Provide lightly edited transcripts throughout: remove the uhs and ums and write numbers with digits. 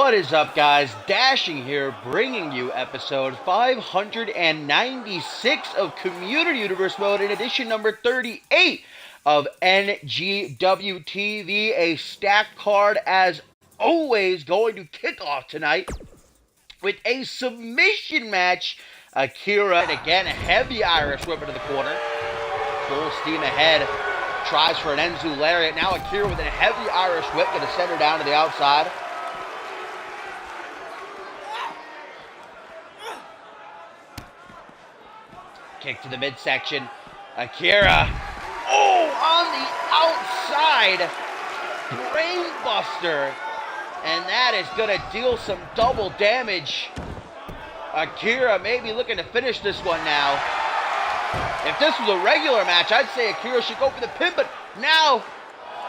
What is up, guys? Dashing here, bringing you episode 596 of Community Universe Mode in edition number 38 of NGW TV. A stacked card, as always, going to kick off tonight with a submission match. Akira, and again, a heavy Irish whip into the corner. Full steam ahead. Tries for an Enzu lariat. Now Akira with a heavy Irish whip, going to send her down to the outside. Kick to the midsection. Akira. Oh, on the outside. Brainbuster. And that is going to deal some double damage. Akira maybe looking to finish this one now. If this was a regular match, I'd say Akira should go for the pin, but now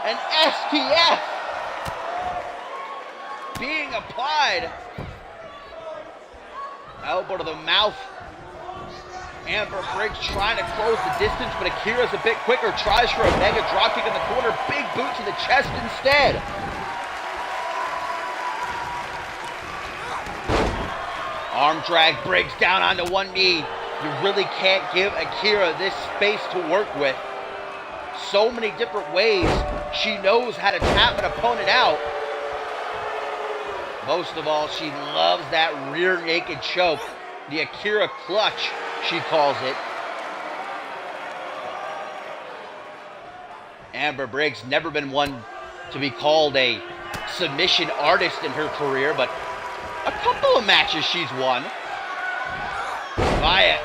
an STF being applied. Elbow to the mouth. Amber Briggs trying to close the distance, but Akira's a bit quicker. Tries for a mega dropkick in the corner. Big boot to the chest instead. Arm drag Briggs down onto one knee. You really can't give Akira this space to work with. So many different ways she knows how to tap an opponent out. Most of all, she loves that rear naked choke. The Akira clutch, she calls it. Amber Briggs never been one to be called a submission artist in her career, but a couple of matches she's won. Via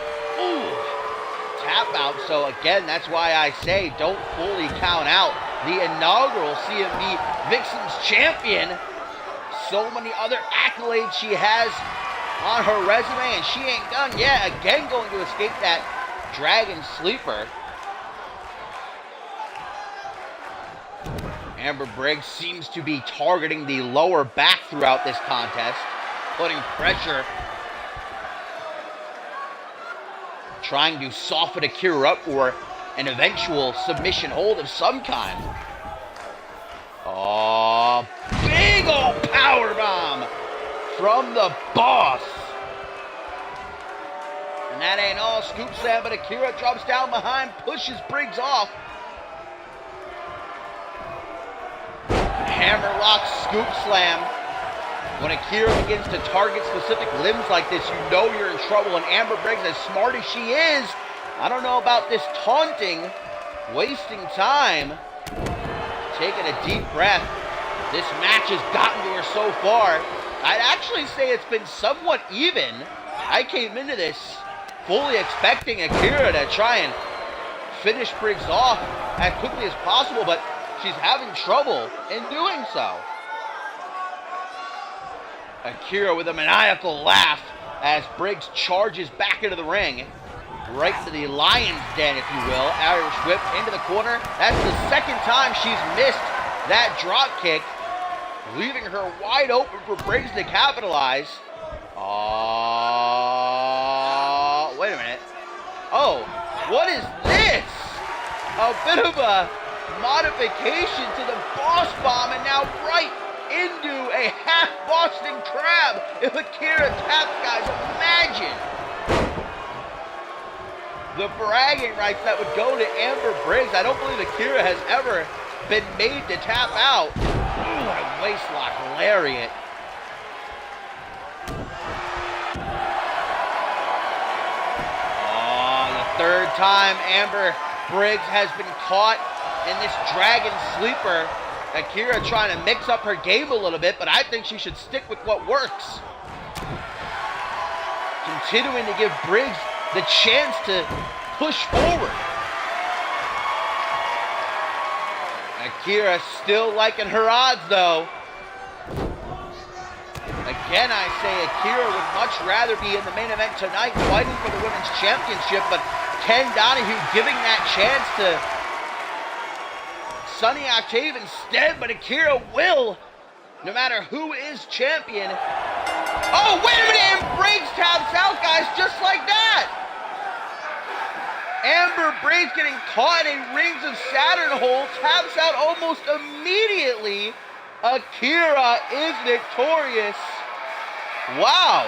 tap out. So again, that's why I say don't fully count out the inaugural CMV Vixens champion. So many other accolades she has on her resume, and she ain't done yet. Again, going to escape that Dragon Sleeper. Amber Briggs seems to be targeting the lower back throughout this contest, putting pressure, trying to soften Akira up for an eventual submission hold of some kind. Oh, big old power bomb from the boss. And that ain't all. Scoop slam, but Akira drops down behind, pushes Briggs off. Hammerlock scoop slam. When Akira begins to target specific limbs like this, you know you're in trouble. And Amber Briggs, as smart as she is, I don't know about this taunting, wasting time. Taking a deep breath. This match has gotten to her so far. I'd actually say it's been somewhat even. I came into this fully expecting Akira to try and finish Briggs off as quickly as possible, but she's having trouble in doing so. Akira with a maniacal laugh as Briggs charges back into the ring. Right to the lion's den, if you will. Irish whip into the corner. That's the second time she's missed that drop kick, leaving her wide open for Briggs to capitalize. Wait a minute. Oh, what is this? A bit of a modification to the boss bomb, and now right into a half Boston Crab. If Akira taps, guys, imagine the bragging rights that would go to Amber Briggs. I don't believe Akira has ever been made to tap out. Ooh, a waistlock lariat. Oh, the third time Amber Briggs has been caught in this Dragon Sleeper. Akira trying to mix up her game a little bit, but I think she should stick with what works. Continuing to give Briggs the chance to push forward. Akira still liking her odds, though. Again, I say Akira would much rather be in the main event tonight fighting for the Women's Championship, but Ken Donahue giving that chance to Sunny Octave instead, but Akira will, no matter who is champion. Oh, wait a minute, and Briggs taps out, guys, just like that. Amber Briggs getting caught in a Rings of Saturn hole, taps out almost immediately. Akira is victorious. Wow.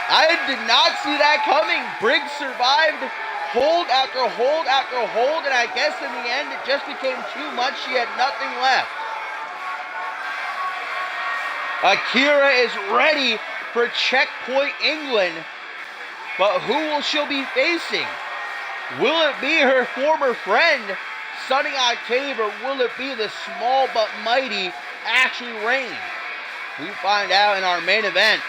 I did not see that coming. Briggs survived hold after hold after hold, and I guess in the end it just became too much. She had nothing left. Akira is ready for Checkpoint England, but who will she be facing? Will it be her former friend, Sunny Octave, or will it be the small but mighty Ashley Rain? We find out in our main event.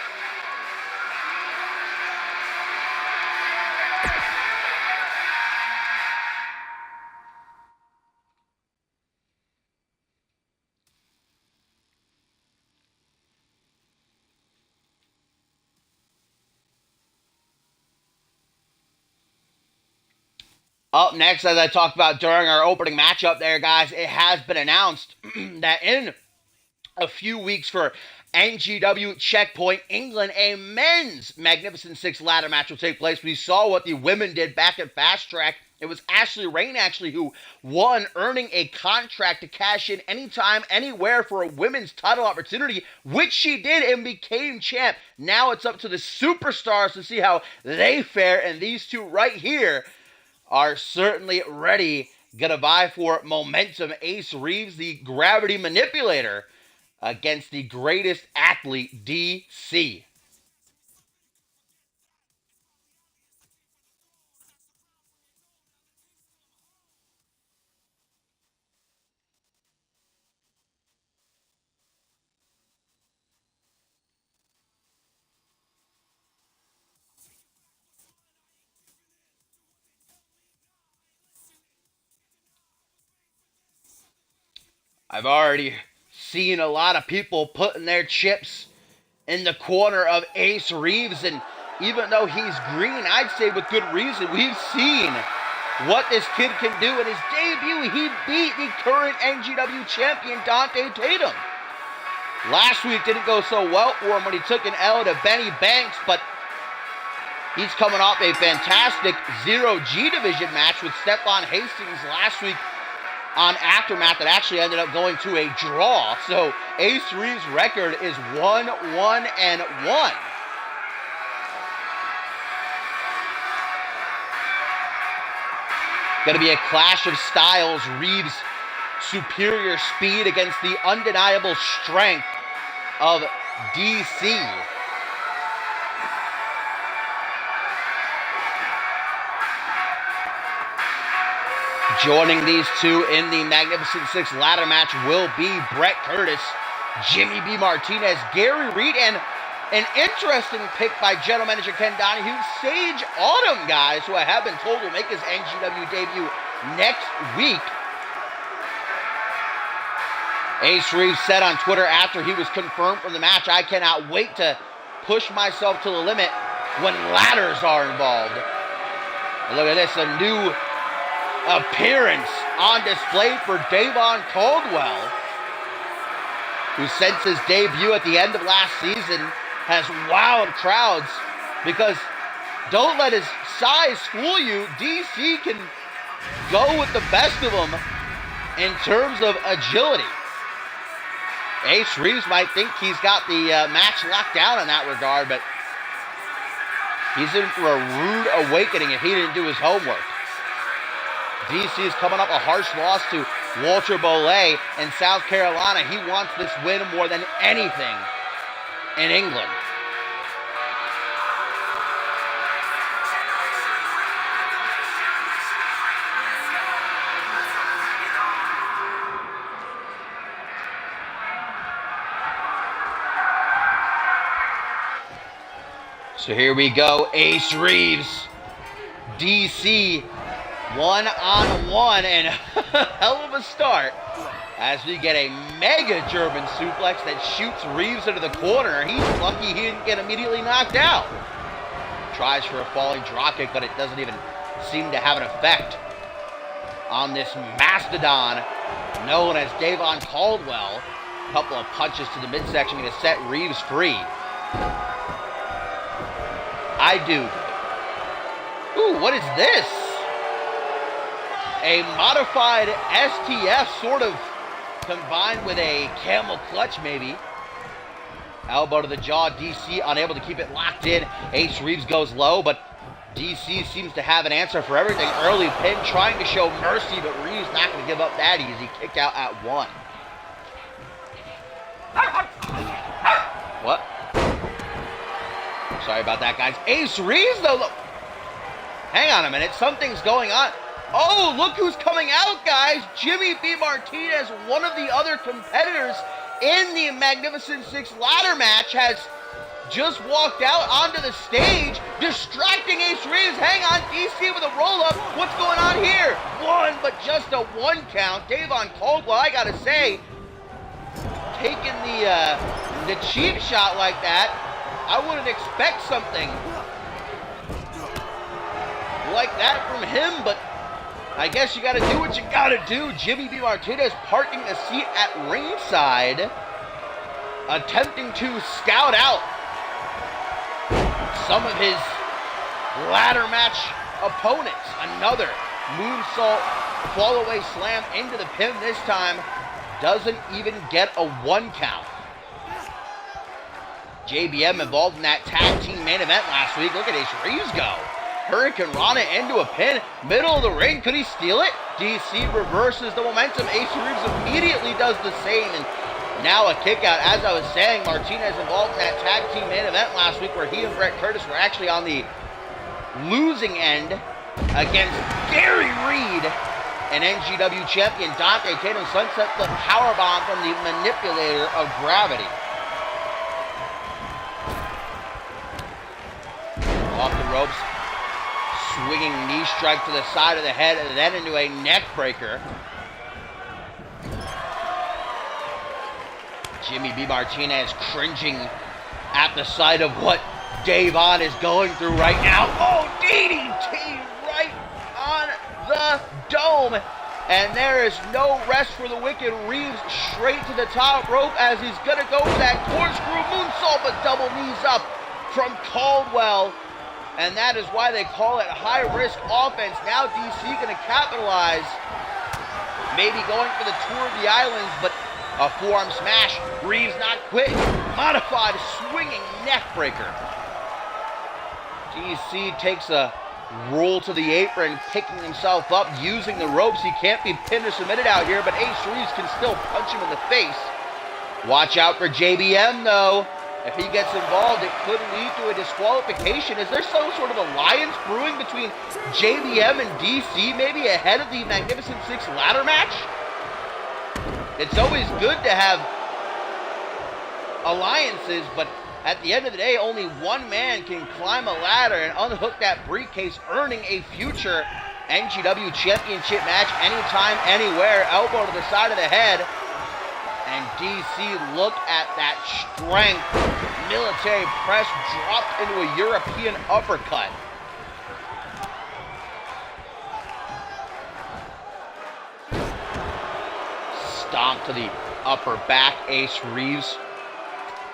Up next, as I talked about during our opening matchup there, guys, it has been announced that in a few weeks for NGW Checkpoint England, a men's Magnificent Six ladder match will take place. We saw what the women did back at Fast Track. It was Ashley Rain, actually, who won, earning a contract to cash in anytime, anywhere for a women's title opportunity, which she did and became champ. Now it's up to the superstars to see how they fare, and these two right here are certainly ready, gonna vie for momentum. Ace Reeves, the gravity manipulator, against the greatest athlete, DC. I've already seen a lot of people putting their chips in the corner of Ace Reeves, and even though he's green, I'd say with good reason. We've seen what this kid can do. In his debut, he beat the current NGW champion, Dante Tatum. Last week didn't go so well for him when he took an L to Benny Banks, but he's coming off a fantastic 0G division match with Stephon Hastings last week on Aftermath that actually ended up going to a draw. So Ace Reeves' record is 1-1-1. Going to be a clash of styles. Reeves' superior speed against the undeniable strength of DC. Joining these two in the Magnificent Six ladder match will be Brett Curtis, Jimmy B. Martinez, Gary Reed, and an interesting pick by General Manager Ken Donahue, Sage Autumn, guys, who I have been told will make his NGW debut next week. Ace Reeves said on Twitter after he was confirmed from the match, "I cannot wait to push myself to the limit when ladders are involved." And look at this, a new appearance on display for Davon Caldwell, who since his debut at the end of last season has wowed crowds, because don't let his size fool you. DC can go with the best of them in terms of agility. Ace Reeves might think he's got the match locked down in that regard, but he's in for a rude awakening if he didn't do his homework. DC is coming up a harsh loss to Walter Bollet in South Carolina. He wants this win more than anything in England. So here we go, Ace Reeves, DC, 1-on-1, and hell of a start as we get a mega German suplex that shoots Reeves into the corner. He's lucky he didn't get immediately knocked out. Tries for a falling dropkick, but it doesn't even seem to have an effect on this mastodon known as Davon Caldwell. A couple of punches to the midsection going to set Reeves free. I do. Ooh, what is this? A modified STF sort of combined with a camel clutch maybe. Elbow to the jaw, DC unable to keep it locked in. Ace Reeves goes low, but DC seems to have an answer for everything. Early pin, trying to show mercy, but Reeves not going to give up that easy. Kicked out at 1. What? Sorry about that, guys. Ace Reeves, though, look. Hang on a minute. Something's going on. Oh, look who's coming out, guys. Jimmy B. Martinez, one of the other competitors in the Magnificent Six ladder match, has just walked out onto the stage, distracting Ace Reeves. Hang on, DC with a roll-up. What's going on here? 1, but just a 1 count. Davon Caldwell, I gotta say, taking the cheap shot like that, I wouldn't expect something like that from him, but I guess you gotta do what you gotta do. Jimmy B. Martinez parking the seat at ringside, attempting to scout out some of his ladder match opponents. Another moonsault fall-away slam into the pin this time. Doesn't even get a 1 count. JBM involved in that tag team main event last week. Look at Ace Reeves go. Hurricane Rana into a pin. Middle of the ring. Could he steal it? DC reverses the momentum. Ace Reeves immediately does the same. And now a kick out. As I was saying, Martinez involved in that tag team main event last week where he and Brett Curtis were actually on the losing end against Gary Reed and NGW champion Dante Tatum sunset the powerbomb from the manipulator of gravity. Off the ropes. Swinging knee strike to the side of the head and then into a neck breaker. Jimmy B. Martinez cringing at the sight of what Davon is going through right now. Oh, DDT right on the dome. And there is no rest for the wicked. Reeves straight to the top rope as he's going to go for that corkscrew moonsault, but double knees up from Caldwell. And that is why they call it high-risk offense. Now DC going to capitalize. Maybe going for the tour of the islands, but a forearm smash. Reeves not quitting. Modified swinging neck breaker. DC takes a roll to the apron, picking himself up, using the ropes. He can't be pinned or submitted out here, but Ace Reeves can still punch him in the face. Watch out for JBM, though. If he gets involved, it could lead to a disqualification. Is there some sort of alliance brewing between JBM and DC, maybe ahead of the Magnificent Six ladder match? It's always good to have alliances, but at the end of the day, only one man can climb a ladder and unhook that briefcase, earning a future NGW championship match anytime, anywhere. Elbow to the side of the head. And DC, look at that strength. Military press dropped into a European uppercut. Stomp to the upper back. Ace Reeves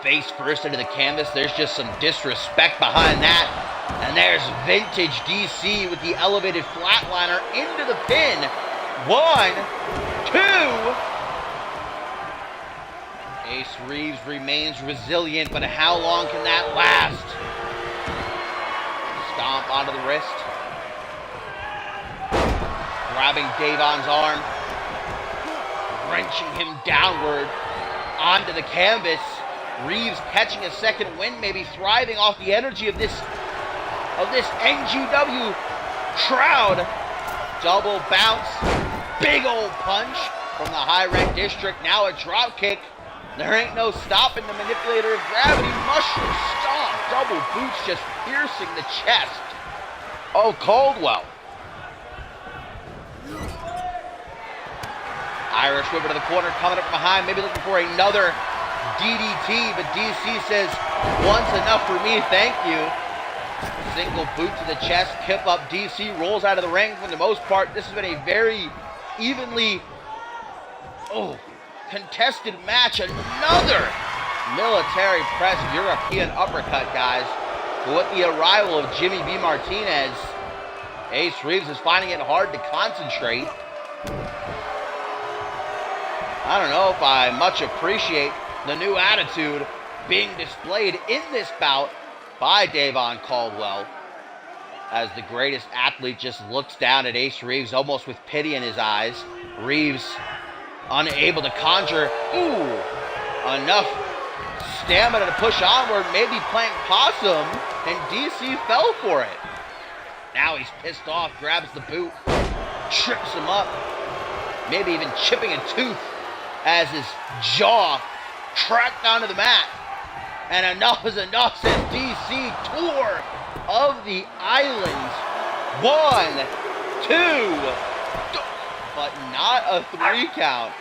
face first into the canvas. There's just some disrespect behind that. And there's vintage DC with the elevated flatliner into the pin. 1, 2. Ace Reeves remains resilient, but how long can that last? Stomp onto the wrist. Grabbing Davon's arm. Wrenching him downward onto the canvas. Reeves catching a second wind, maybe thriving off the energy of this NGW crowd. Double bounce. Big old punch from the high rent district. Now a drop kick. There ain't no stopping the manipulator of gravity. Mushroom stomp. Double boots just piercing the chest of Caldwell. Irish whip to the corner, coming up from behind, maybe looking for another DDT, but DC says, one's enough for me, thank you. Single boot to the chest, kip up. DC rolls out of the ring. For the most part, this has been a very evenly contested match. Another military press European uppercut, guys. But with the arrival of Jimmy B. Martinez, Ace Reeves is finding it hard to concentrate. I don't know if I much appreciate the new attitude being displayed in this bout by Davon Caldwell, as the greatest athlete just looks down at Ace Reeves almost with pity in his eyes. Reeves unable to conjure enough stamina to push onward, maybe playing possum, and DC fell for it. Now he's pissed off, grabs the boot, trips him up, maybe even chipping a tooth as his jaw cracked onto the mat. And enough is enough, says DC. Tour of the Islands. 1, 2, but not a 3 count.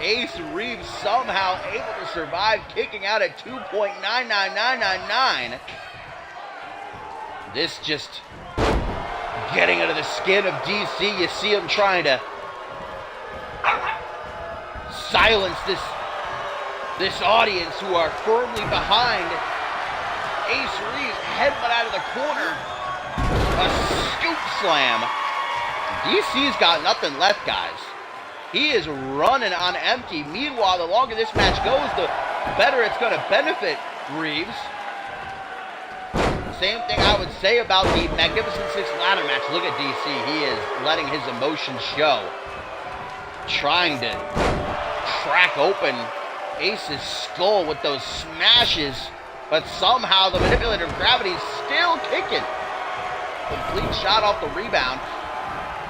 Ace Reeves somehow able to survive, kicking out at 2.99999. This just getting under the skin of DC. You see him trying to silence this audience who are firmly behind Ace Reeves. Headbutt out of the corner. A scoop slam. DC's got nothing left, guys. He is running on empty. Meanwhile, the longer this match goes, the better it's going to benefit Reeves. Same thing I would say about the Magnificent Six ladder match. Look at DC. He is letting his emotions show. Trying to crack open Ace's skull with those smashes, but somehow the manipulator of gravity is still kicking. Complete shot off the rebound.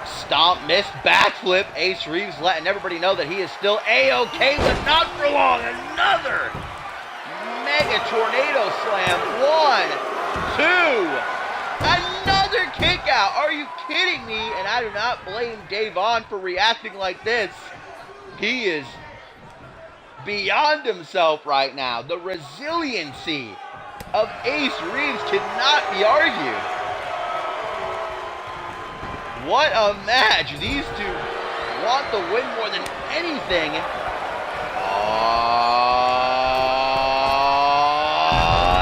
Stomp, missed, backflip. Ace Reeves letting everybody know that he is still A-OK, but not for long. Another mega tornado slam. 1, 2. Another kick out. Are you kidding me? And I do not blame Davon for reacting like this. He is beyond himself right now. The resiliency of Ace Reeves cannot be argued. What a match. These two want the win more than anything.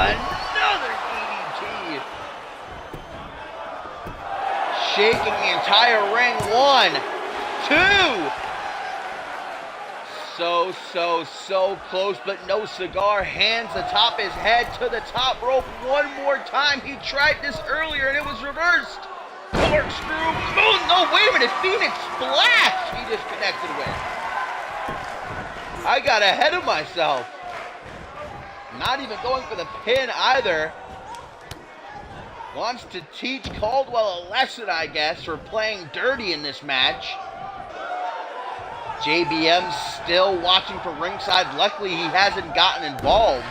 Another DDT. Shaking the entire ring. 1, 2. So close, but no cigar. Hands atop his head to the top rope one more time. He tried this earlier and it was reversed. Corkscrew moon. No, wait a minute. Phoenix Splash he disconnected with. I got ahead of myself. Not even going for the pin either. Wants to teach Caldwell a lesson, I guess, for playing dirty in this match. JBM still watching from ringside. Luckily, he hasn't gotten involved.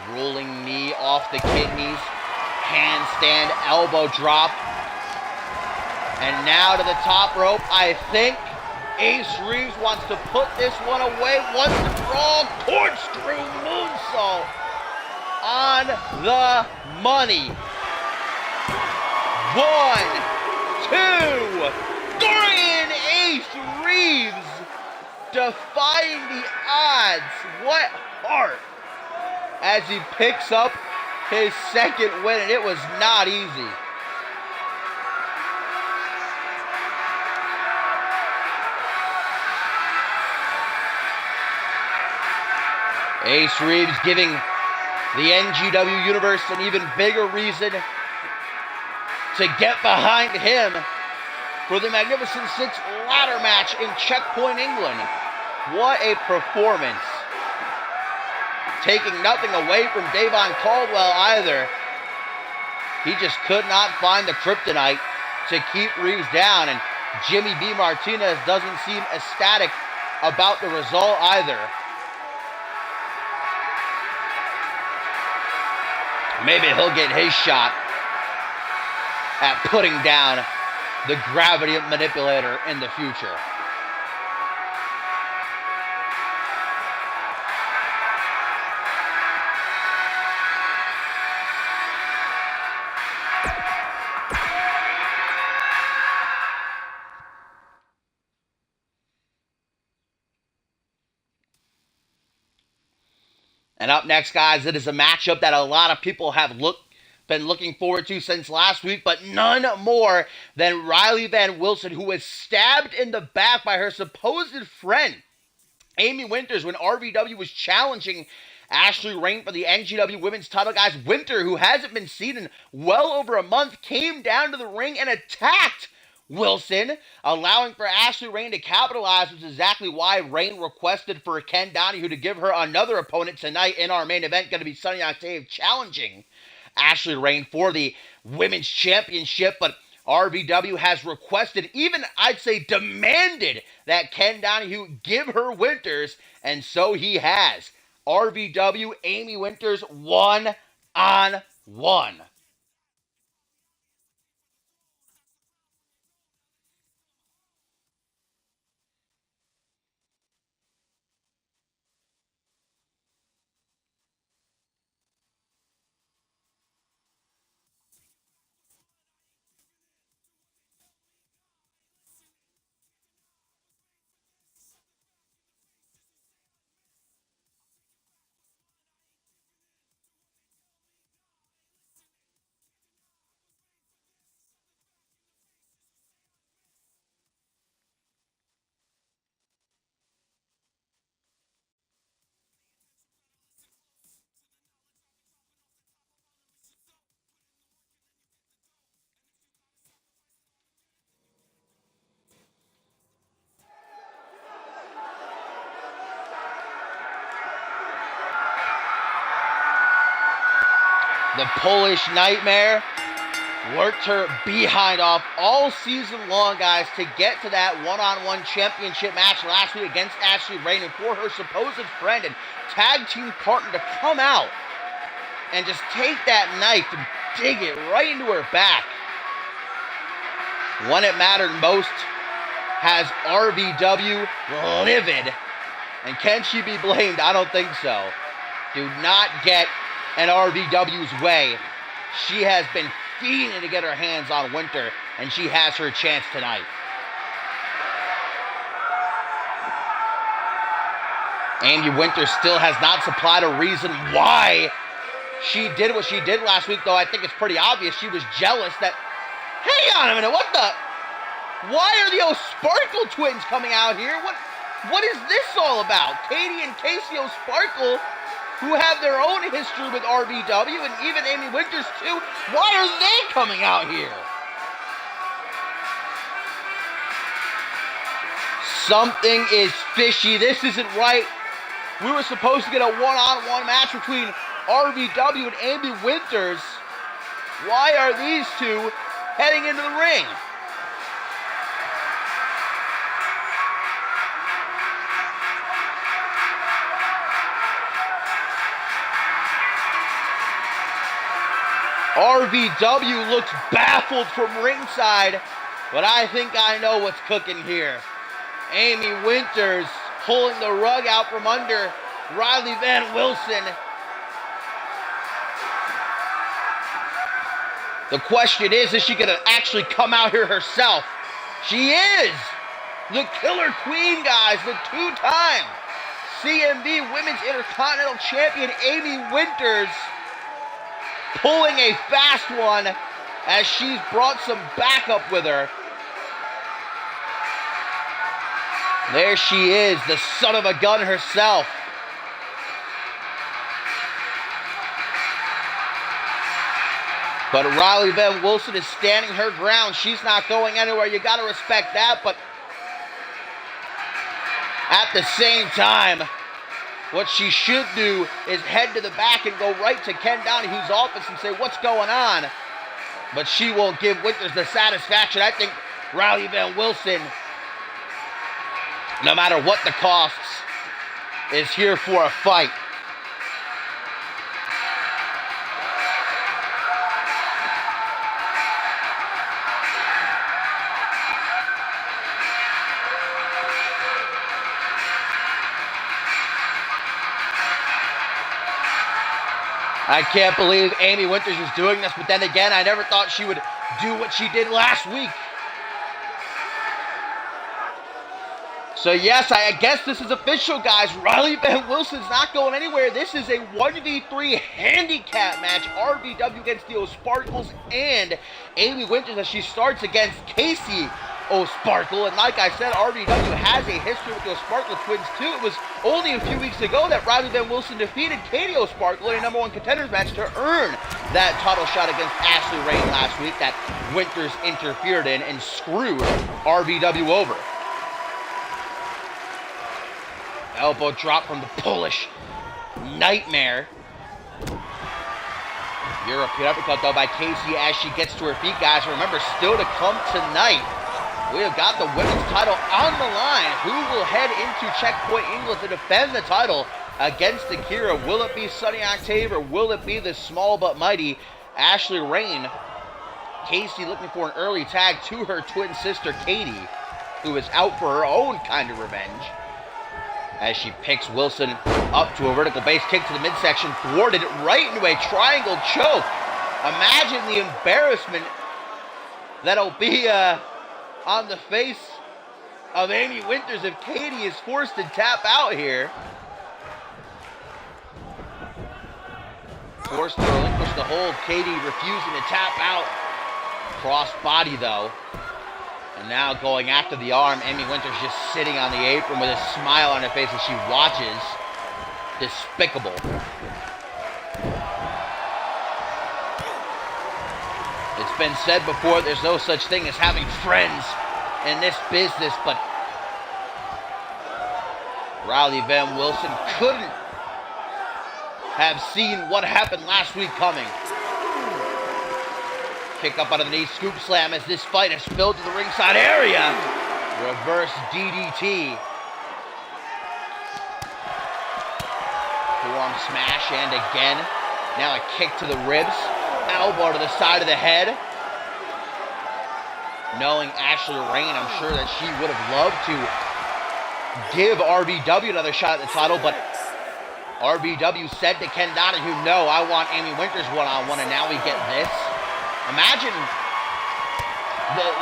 Rolling knee off the kidneys. Handstand, elbow drop. And now to the top rope. I think Ace Reeves wants to put this one away once and for all. Corkscrew moonsault on the money. 1, 2, 3, and Ace Reeves defying the odds. What heart as he picks up his second win, and it was not easy. Ace Reeves giving the NGW Universe an even bigger reason to get behind him for the Magnificent Six ladder match in Checkpoint, England. What a performance. Taking nothing away from Davon Caldwell either. He just could not find the kryptonite to keep Reeves down, and Jimmy B. Martinez doesn't seem ecstatic about the result either. Maybe he'll get his shot at putting down the gravity manipulator in the future. And up next, guys, it is a matchup that a lot of people have looked been looking forward to since last week, but none more than Riley Van Wilson, who was stabbed in the back by her supposed friend, Amy Winters, when RVW was challenging Ashley Rain for the NGW Women's title. Guys, Winter, who hasn't been seen in well over a month, came down to the ring and attacked Wilson, allowing for Ashley Rain to capitalize, which is exactly why Rain requested for Ken Donahue to give her another opponent tonight in our main event, going to be Sunny Octave challenging Ashley Rain for the Women's Championship. But RVW has requested, even I'd say demanded, that Ken Donahue give her Winters, and so he has. RVW, Amy Winters, 1-on-1. The Polish Nightmare worked her behind off all season long, guys, to get to that one-on-one championship match last week against Ashley Rain, and for her supposed friend and tag team partner to come out and just take that knife and dig it right into her back. When it mattered most, has RVW livid. And can she be blamed? I don't think so. Do not get in RVW's way. She has been fiending to get her hands on Winter, and she has her chance tonight. Amy Winter still has not supplied a reason why she did what she did last week, though I think it's pretty obvious. She was jealous that... Hang on a minute, what the... Why are the O'Sparkle twins coming out here? What is this all about? Katie and Casey O'Sparkle, who have their own history with RVW, and even Amy Winters too. Why are they coming out here? Something is fishy. This isn't right. We were supposed to get a one-on-one match between RVW and Amy Winters. Why are these two heading into the ring? RVW looks baffled from ringside, but I think I know what's cooking here. Amy Winters pulling the rug out from under Riley Van Wilson. The question is she going to actually come out here herself? She is! The Killer Queen, guys, the two-time CMV Women's Intercontinental Champion Amy Winters, pulling a fast one as she's brought some backup with her. There she is, the son of a gun herself. But Riley Van Wilson is standing her ground. She's not going anywhere. You got to respect that. But at the same time, what she should do is head to the back and go right to Ken Donahue's office and say, what's going on? But she won't give Winters the satisfaction. I think Riley Van Wilson, no matter what the costs, is here for a fight. I can't believe Amy Winters is doing this, but then again, I never thought she would do what she did last week. So yes, I guess this is official, guys. Riley Van Wilson's not going anywhere. This is a 1v3 handicap match. RVW against the O'Sparkles and Amy Winters as she starts against Casey O'Sparkle. And like I said, RVW has a history with the O'Sparkle twins too. It was only a few weeks ago that Riley Van Wilson defeated Katie O'Sparkle in a #1 contenders match to earn that title shot against Ashley Rain last week that Winters interfered in and screwed RVW over. Elbow drop from the Polish Nightmare. European uppercut though by Casey as she gets to her feet, guys. Remember, still to come tonight, we have got the women's title on the line. Who will head into Checkpoint England to defend the title against Akira? Will it be Sunny Octave or will it be the small but mighty Ashley Rain? Casey looking for an early tag to her twin sister Katie, who is out for her own kind of revenge. As she picks Wilson up to a vertical base kick to the midsection, thwarted right into a triangle choke. Imagine the embarrassment that'll be on the face of Amy Winters if Katie is forced to tap out here. Forced to relinquish the hold, Katie refusing to tap out. Cross body though. And now going after the arm, Amy Winters just sitting on the apron with a smile on her face as she watches. Despicable. It's been said before, there's no such thing as having friends in this business, but Riley Van Wilson couldn't have seen what happened last week coming. Kick up out of the knee, scoop slam as this fight has spilled to the ringside area. Reverse DDT. Forearm smash and again. Now a kick to the ribs. Elbow to the side of the head. Knowing Ashley Rain, I'm sure that she would have loved to give RVW another shot at the title, but RVW said to Ken Donahue, no, I want Amy Winters one-on-one, and now we get this. Imagine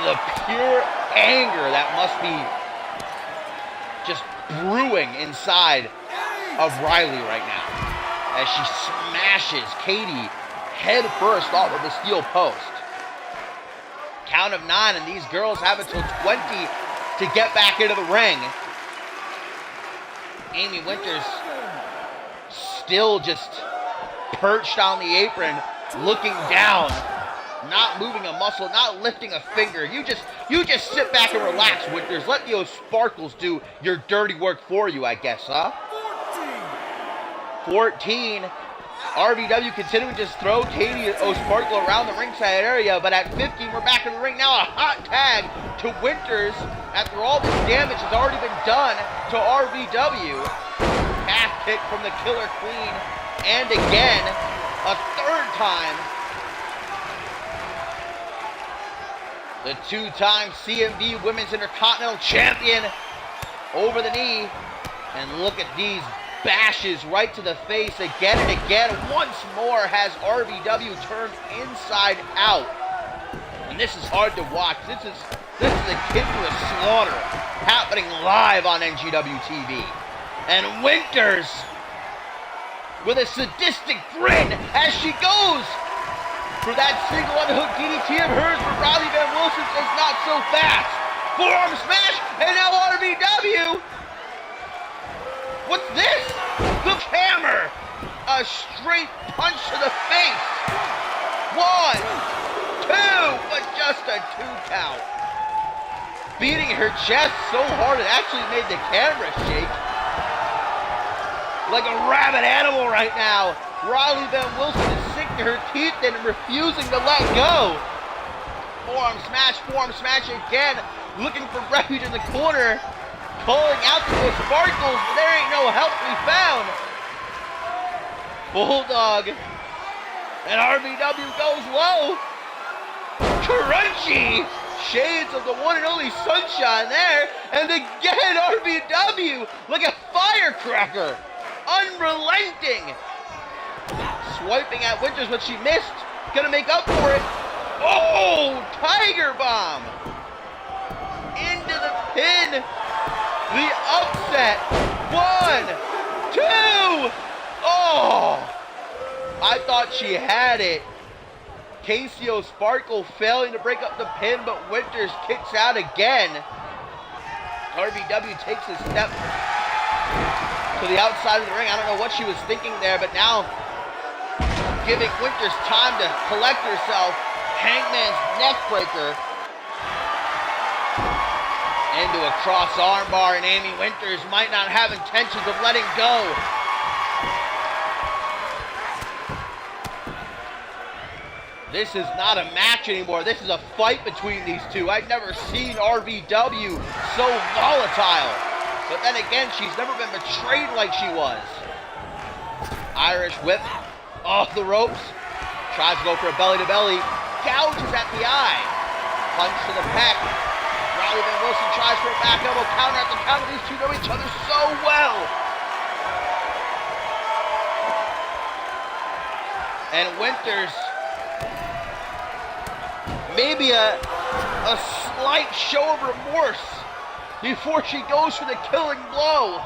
the pure anger that must be just brewing inside of Riley right now as she smashes Katie head first off of the steel post. Count of 9, and these girls have until 20 to get back into the ring. Amy Winters still just perched on the apron, looking down. Not moving a muscle, not lifting a finger. You just sit back and relax, Winters. Let the O'Sparkles do your dirty work for you, I guess, huh? 14. RVW continuing to just throw Katie O'Sparkle around the ringside area, but at 15, we're back in the ring. Now a hot tag to Winters after all this damage has already been done to RVW. Calf kick from the Killer Queen, and again, a third time. The two-time CMV Women's Intercontinental Champion over the knee. And look at these bashes right to the face again and again. Once more has RVW turned inside out. And this is hard to watch. This is akin to a slaughter happening live on NGW TV. And Winters with a sadistic grin as she goes for that single unhook DDT of hers, but Riley Van Wilson says not so fast. Forearm smash, and now RVW. What's this? The hammer. A straight punch to the face. 1, 2, but just a 2 count. Beating her chest so hard it actually made the camera shake. Like a rabid animal right now. Riley Van Wilson is sinking her teeth in and refusing to let go. Forearm smash again. Looking for refuge in the corner. Calling out to the Sparkles, but there ain't no help to be found. Bulldog. And RVW goes low. Crunchy. Shades of the one and only Sunshine there. And again, RVW like a firecracker. Unrelenting. Swiping at Winters, but she missed. Gonna make up for it. Oh, Tiger Bomb. Into the pin. The upset. 1, 2. Oh! I thought she had it. Casey O'Sparkle failing to break up the pin, but Winters kicks out again. RVW takes a step to the outside of the ring. I don't know what she was thinking there, but now giving Winters time to collect herself. Hangman's neckbreaker into a cross armbar, and Amy Winters might not have intentions of letting go. This is not a match anymore. This is a fight between these two. I've never seen RVW so volatile. But then again, she's never been betrayed like she was. Irish whip off the ropes. Tries to go for a belly-to-belly. Gouges at the eye. Punch to the pec. Riley Van Wilson tries for a back elbow counter at the counter. These two know each other so well. And Winters, maybe a slight show of remorse before she goes for the killing blow.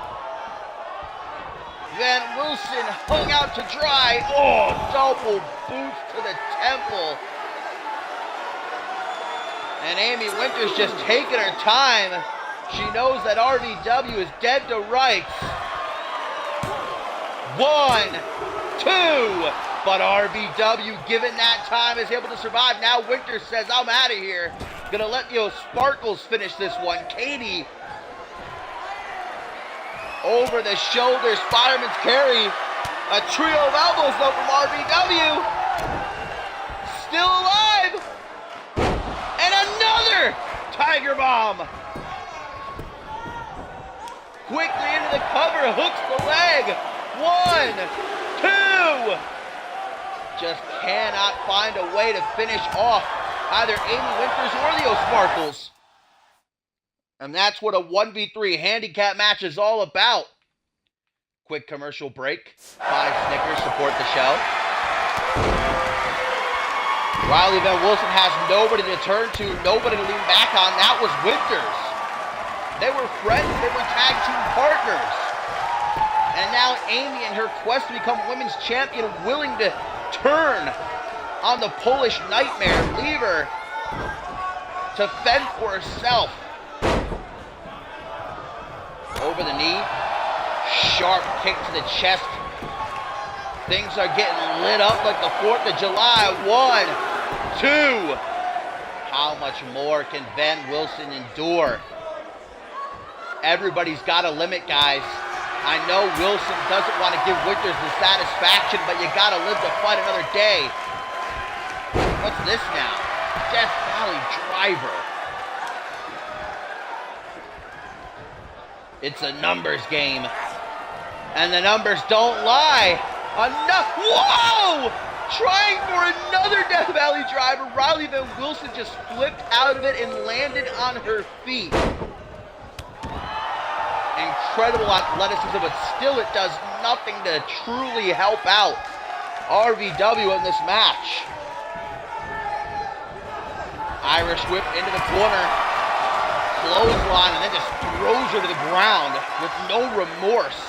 Van Wilson hung out to dry. Oh, double boots to the temple. And Amy Winters just taking her time. She knows that RVW is dead to rights. 1, 2. But RVW, given that time, is able to survive. Now Winters says, I'm out of here. Gonna let the O'Sparkles finish this one. Katie, over the shoulder, fireman's carry. A trio of elbows though from RVW. Still alive. And another Tiger Bomb. Quickly into the cover, hooks the leg. 1, 2. Just cannot find a way to finish off either Amy Winters or the O'Sparkles. And that's what a 1v3 handicap match is all about. Quick commercial break. Buy Snickers, support the show. Riley Van Wilson has nobody to turn to, nobody to lean back on. That was Winters. They were friends, they were tag team partners. And now Amy, in her quest to become women's champion, willing to turn on the Polish Nightmare, leave her to fend for herself. Over the knee, sharp kick to the chest. Things are getting lit up like the 4th of July. 1, 2. How much more can Van Wilson endure? Everybody's got a limit, guys. I know Wilson doesn't want to give Winters the satisfaction, but you gotta live to fight another day. What's this now? Death Valley Driver. It's a numbers game. And the numbers don't lie. Whoa! Trying for another Death Valley Driver. Riley Van Wilson just flipped out of it and landed on her feet. Incredible athleticism, but still it does nothing to truly help out RVW in this match. Irish whip into the corner, clothesline, and then just throws her to the ground with no remorse.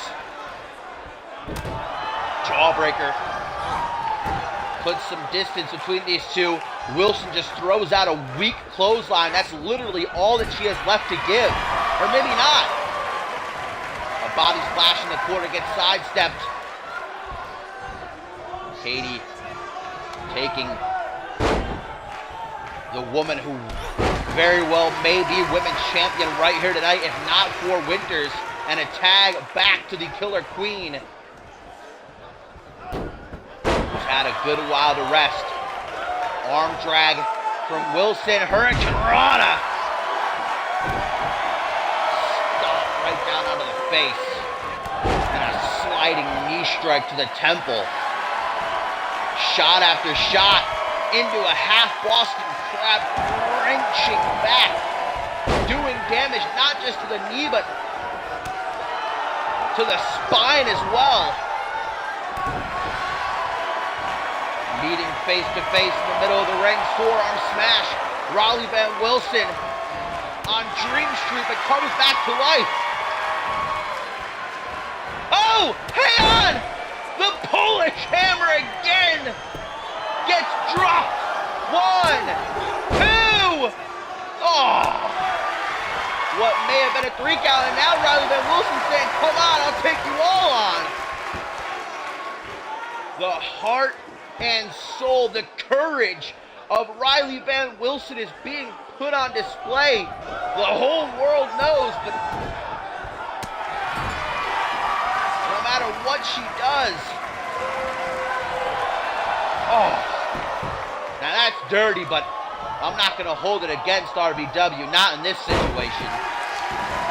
Jawbreaker. Puts some distance between these two. Wilson just throws out a weak clothesline. That's literally all that she has left to give. Or maybe not. Body splash in the corner, gets sidestepped. Katie taking the woman who very well may be women's champion right here tonight, if not for Winters, and a tag back to the Killer Queen, who's had a good while to rest. Arm drag from Wilson, Hurricane Rana. Stomp right down onto the face. And a sliding knee strike to the temple. Shot after shot into a half Boston Crab, wrenching back, doing damage not just to the knee, but to the spine as well. Meeting face to face in the middle of the ring, forearm smash. Riley Van Wilson on Dream Street, but comes back to life. No! Hang on! The Polish hammer again gets dropped. 1, 2. Oh! What may have been a 3 count, and now Riley Van Wilson saying, come on, I'll take you all on. The heart and soul, the courage of Riley Van Wilson is being put on display. The whole world knows, but no matter what she does, oh, now that's dirty, but I'm not going to hold it against RVW, not in this situation.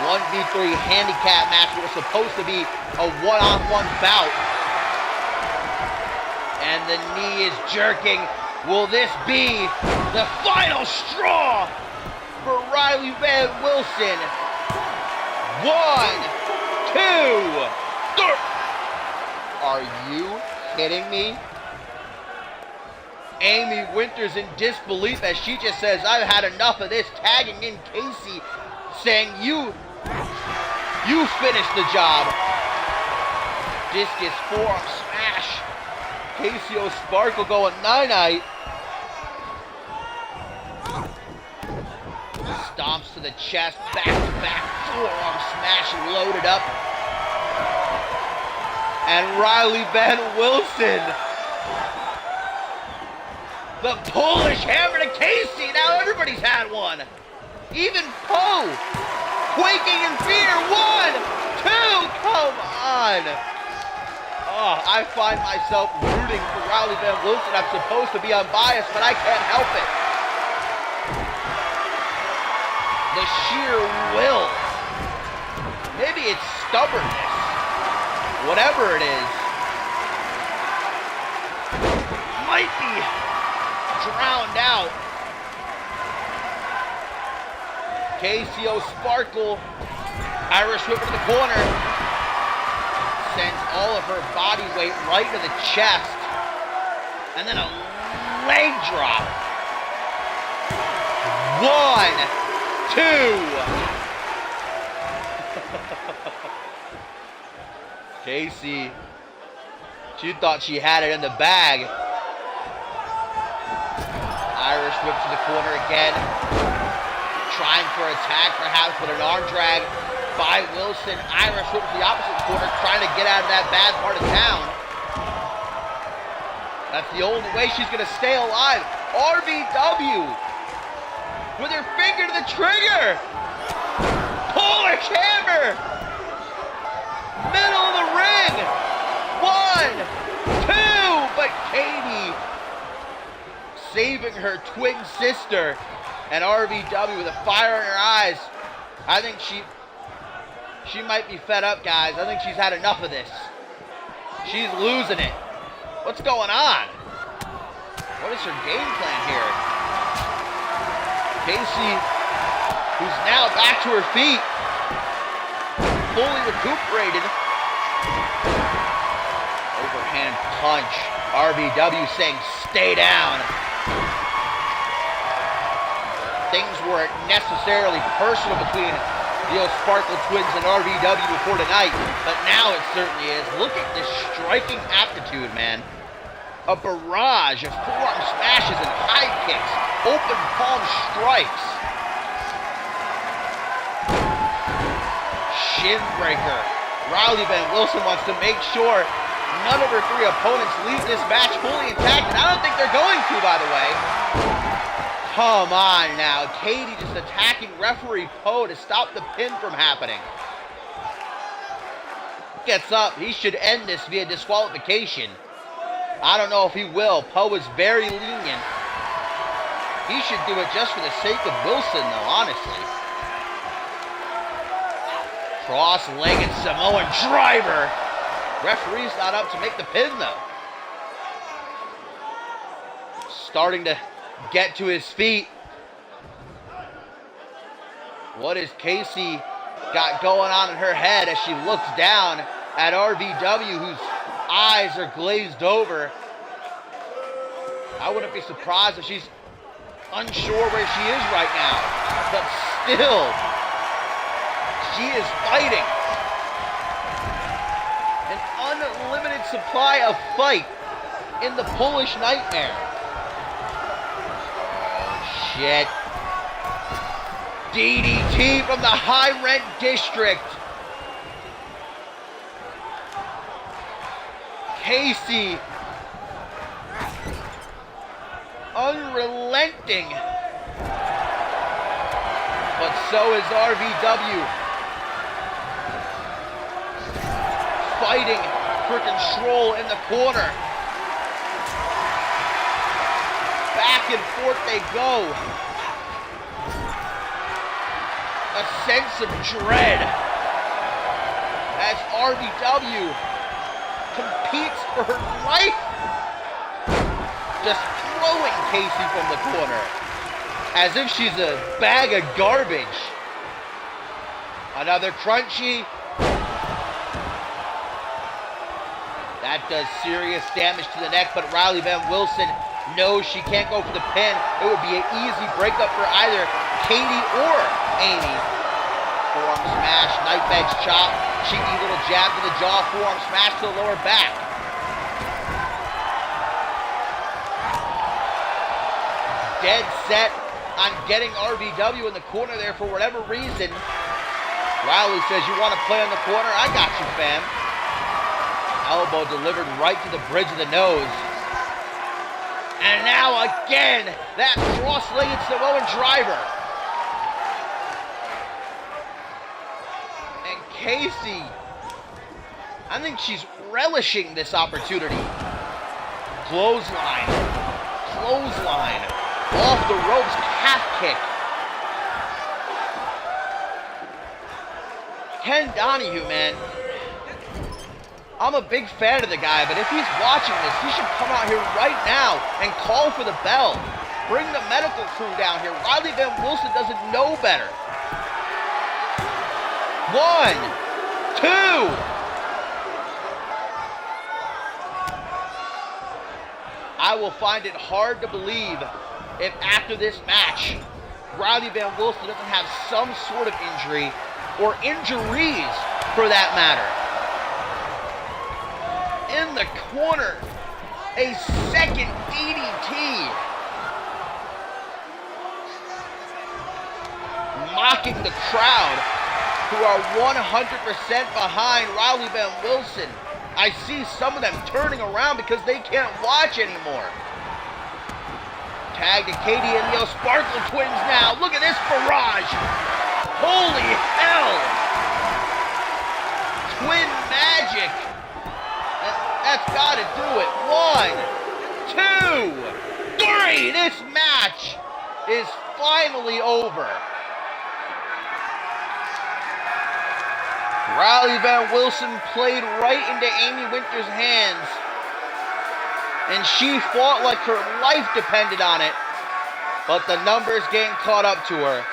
1v3 handicap match, what was supposed to be a one-on-one bout. And the knee is jerking. Will this be the final straw for Riley Van Wilson? 1, 2, 3. Are you kidding me? Amy Winters in disbelief as she just says, I've had enough of this, tagging in Casey, saying, you finished the job. Discus forearm smash. Casey O'Sparkle going night-night. Stomps to the chest, back-to-back forearm smash and loaded up. And Riley Van Wilson, the Polish hammer to Casey. Now everybody's had one. Even Poe, quaking in fear. 1, 2, come on. Oh, I find myself rooting for Riley Van Wilson. I'm supposed to be unbiased, but I can't help it. The sheer will. Maybe it's stubbornness. Whatever it is. Might be drowned out. Casey O'Sparkle, Irish whip into the corner. Sends all of her body weight right to the chest. And then a leg drop. 1, 2. Casey, she thought she had it in the bag. Irish whip to the corner again. Trying for a tag perhaps, but an arm drag by Wilson. Irish whip to the opposite corner, trying to get out of that bad part of town. That's the only way she's going to stay alive. RVW with her finger to the trigger. Polish hammer. Middle of the ring. 1, 2. But Katie saving her twin sister. And RVW with a fire in her eyes. I think she might be fed up, guys. I think she's had enough of this. She's losing it. What's going on? What is her game plan here? Casey, who's now back to her feet, fully recuperated. Overhand punch. RVW saying, stay down. Things weren't necessarily personal between the O'Sparkle twins and RVW before tonight, but now it certainly is. Look at this striking aptitude, man. A barrage of forearm smashes and high kicks, open palm strikes. Shin breaker. Riley Van Wilson wants to make sure none of her 3 opponents leave this match fully intact, and I don't think they're going to, by the way. Come on now. Katie just attacking referee Poe to stop the pin from happening. Gets up. He should end this via disqualification. I don't know if he will. Poe is very lenient. He should do it just for the sake of Wilson, though, honestly. Cross-legged Samoan driver. Referee's not up to make the pin, though. Starting to get to his feet. What has Casey got going on in her head as she looks down at RVW, whose eyes are glazed over? I wouldn't be surprised if she's unsure where she is right now, but still, she is fighting. And unlimited supply of fight in the Polish Nightmare. Oh, shit. DDT from the high rent district. Casey. Unrelenting. But so is RVW. Fighting for control in the corner. Back and forth they go. A sense of dread as RVW competes for her life. Just throwing Casey from the corner as if she's a bag of garbage. Another crunchy. That does serious damage to the neck, but Riley Van Wilson knows she can't go for the pin. It would be an easy breakup for either Katie or Amy. Forearm smash, knife edge chop, cheeky little jab to the jaw, forearm smash to the lower back. Dead set on getting RVW in the corner there for whatever reason. Riley says, you want to play on the corner? I got you, fam. Elbow delivered right to the bridge of the nose. And now again, that cross-legged Samoan driver. And Casey, I think she's relishing this opportunity. Clothesline. Clothesline. Off the ropes, calf kick. Ken Donahue, man. I'm a big fan of the guy, but if he's watching this, he should come out here right now and call for the bell. Bring the medical crew down here. Riley Van Wilson doesn't know better. 1, 2. I will find it hard to believe if after this match, Riley Van Wilson doesn't have some sort of injury, or injuries for that matter. In the corner, a second DDT. Mocking the crowd, who are 100% behind Riley Van Wilson. I see some of them turning around because they can't watch anymore. Tag to Katie and the Sparkle Twins now. Look at this barrage. Holy hell. Twin magic. That's got to do it. 1, 2, 3. This match is finally over. Riley Van Wilson played right into Amy Winter's hands, and she fought like her life depended on it, but the numbers getting caught up to her.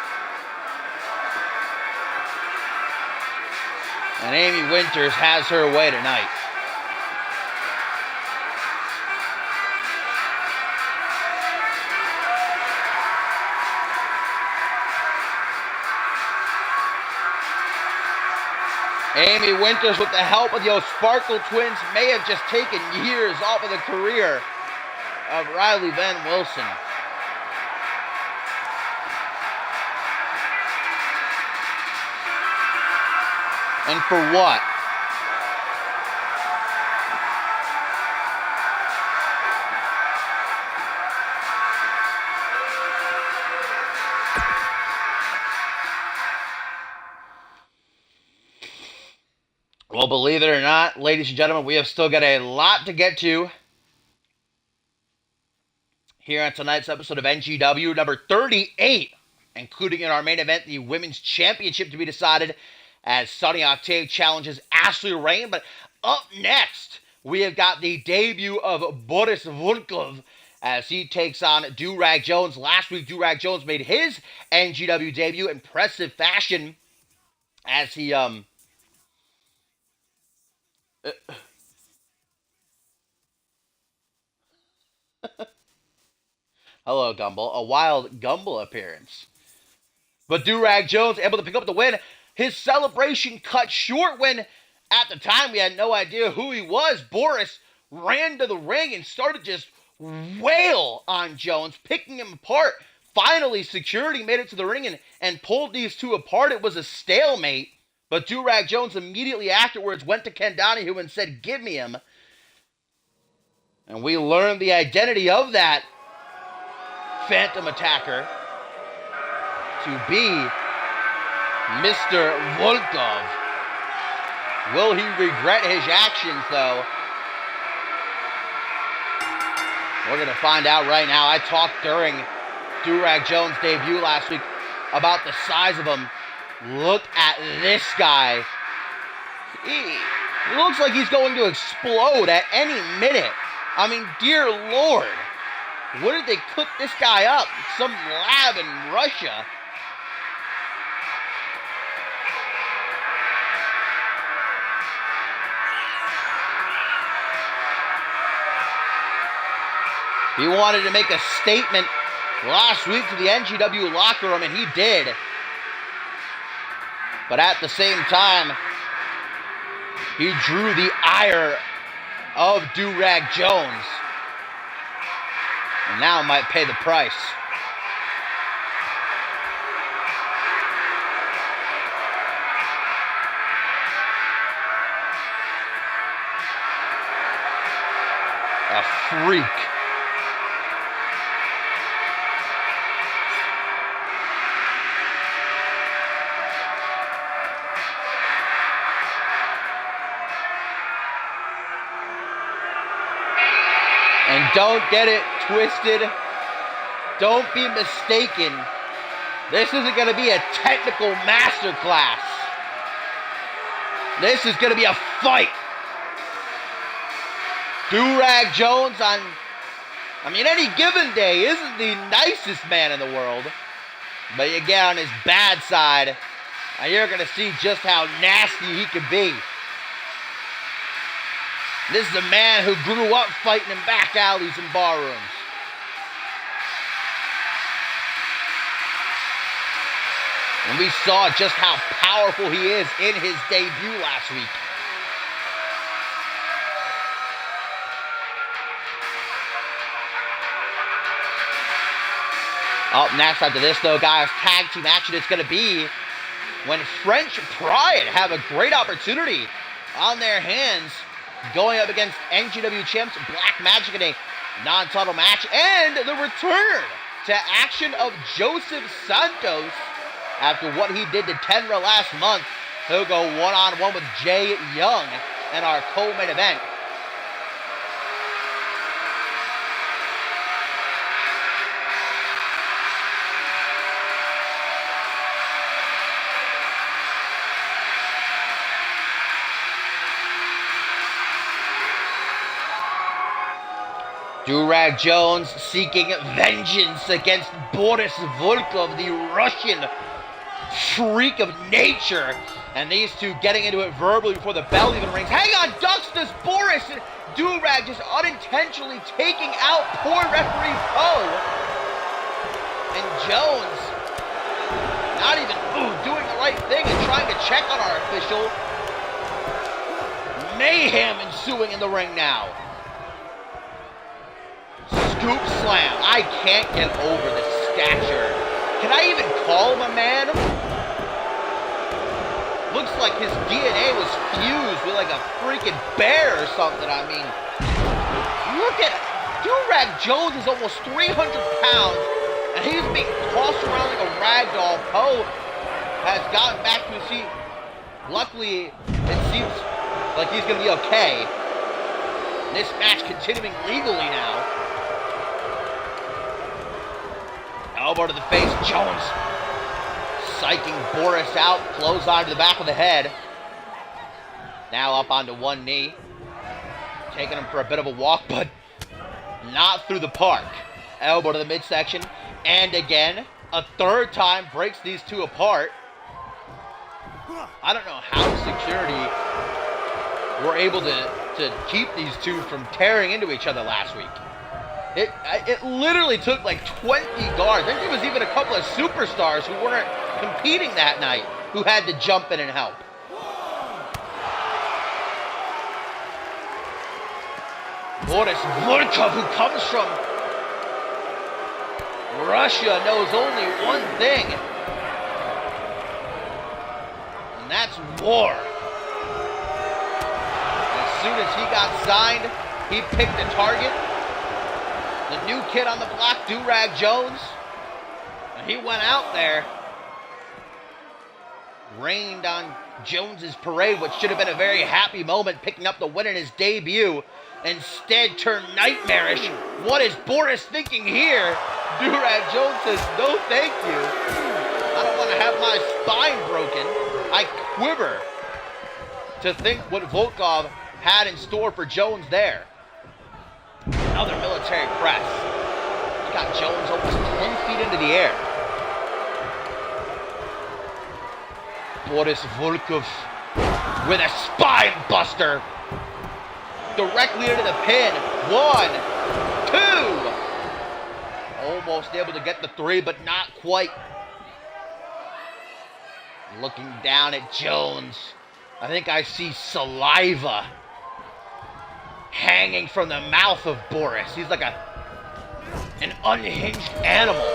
And Amy Winters has her way tonight. Amy Winters, with the help of the Sparkle Twins, may have just taken years off of the career of Riley Van Wilson. And for what? Well, believe it or not, ladies and gentlemen, we have still got a lot to get to here on tonight's episode of NGW number 38, including in our main event, the Women's Championship to be decided as Sonny Octave challenges Ashley Rain. But up next, we have got the debut of Boris Volkov as he takes on Do-Rag Jones. Last week, Do-Rag Jones made his NGW debut. Impressive fashion as he, hello, Gumball. A wild Gumball appearance. But Do-Rag Jones able to pick up the win. His celebration cut short when At the time, we had no idea who he was. Boris ran to the ring and started just wail on Jones, picking him apart. Finally, security made it to the ring and pulled these two apart. It was a stalemate, but Durag Jones immediately afterwards went to Ken Donahue and said, "Give me him." And we learned the identity of that phantom attacker to be Mr. Volkov. Will he regret his actions, though? We're going to find out right now. I talked during Durag Jones' debut last week about the size of him. Look at this guy. He looks like he's going to explode at any minute. I mean, dear Lord. Where did they cook this guy up? Some lab in Russia. He wanted to make a statement last week to the NGW locker room, and he did. But at the same time, he drew the ire of Durag Jones. And now might pay the price. A freak. And don't get it twisted. Don't be mistaken. This isn't going to be a technical masterclass. This is going to be a fight. Durag Jones on, any given day isn't the nicest man in the world. But you get on his bad side, and you're going to see just how nasty he can be. This is a man who grew up fighting in back alleys and barrooms. And we saw just how powerful he is in his debut last week. Up next after this, though, guys, tag team action. It's going to be when French Pride have a great opportunity on their hands, going up against NGW champs Black Magic in a non-title match, and the return to action of Joseph Santos after what he did to Tenra last month. He'll go one-on-one with Jay Young in our co-main event. Durag Jones seeking vengeance against Boris Volkov, the Russian freak of nature. And these two getting into it verbally before the bell even rings. Hang on, Dustus, Boris, and Durag just unintentionally taking out poor referee Poe. And Jones not even doing the right thing and trying to check on our official. Mayhem ensuing in the ring now. Scoop slam. I can't get over the stature. Can I even call him a man? Looks like his DNA was fused with like a freaking bear or something. I mean, look at Durag Jones is almost 300 pounds, and he's being tossed around like a rag doll. Poe has gotten back to his feet. Luckily, it seems like he's going to be okay. This match continuing legally now. Elbow to the face, Jones psyching Boris out, close on to the back of the head. Now up onto one knee, taking him for a bit of a walk, but not through the park. Elbow to the midsection, and again, a third time breaks these two apart. I don't know how security were able to keep these two from tearing into each other last week. It literally took like 20 guards. I think there was even a couple of superstars who weren't competing that night who had to jump in and help. Boris Volkov, who comes from Russia, knows only one thing, and that's war. As soon as he got signed, he picked a target. The new kid on the block, Do-Rag Jones, and he went out there, rained on Jones's parade, which should have been a very happy moment, picking up the win in his debut. Instead turned nightmarish. What is Boris thinking here? Do-Rag Jones says, no thank you. I don't want to have my spine broken. I quiver to think what Volkov had in store for Jones there. Another military press. He got Jones almost 10 feet into the air. Boris Volkov with a spine buster directly into the pin. 1, 2. Almost able to get the 3, but not quite. Looking down at Jones, I think I see saliva hanging from the mouth of Boris. He's like an unhinged animal.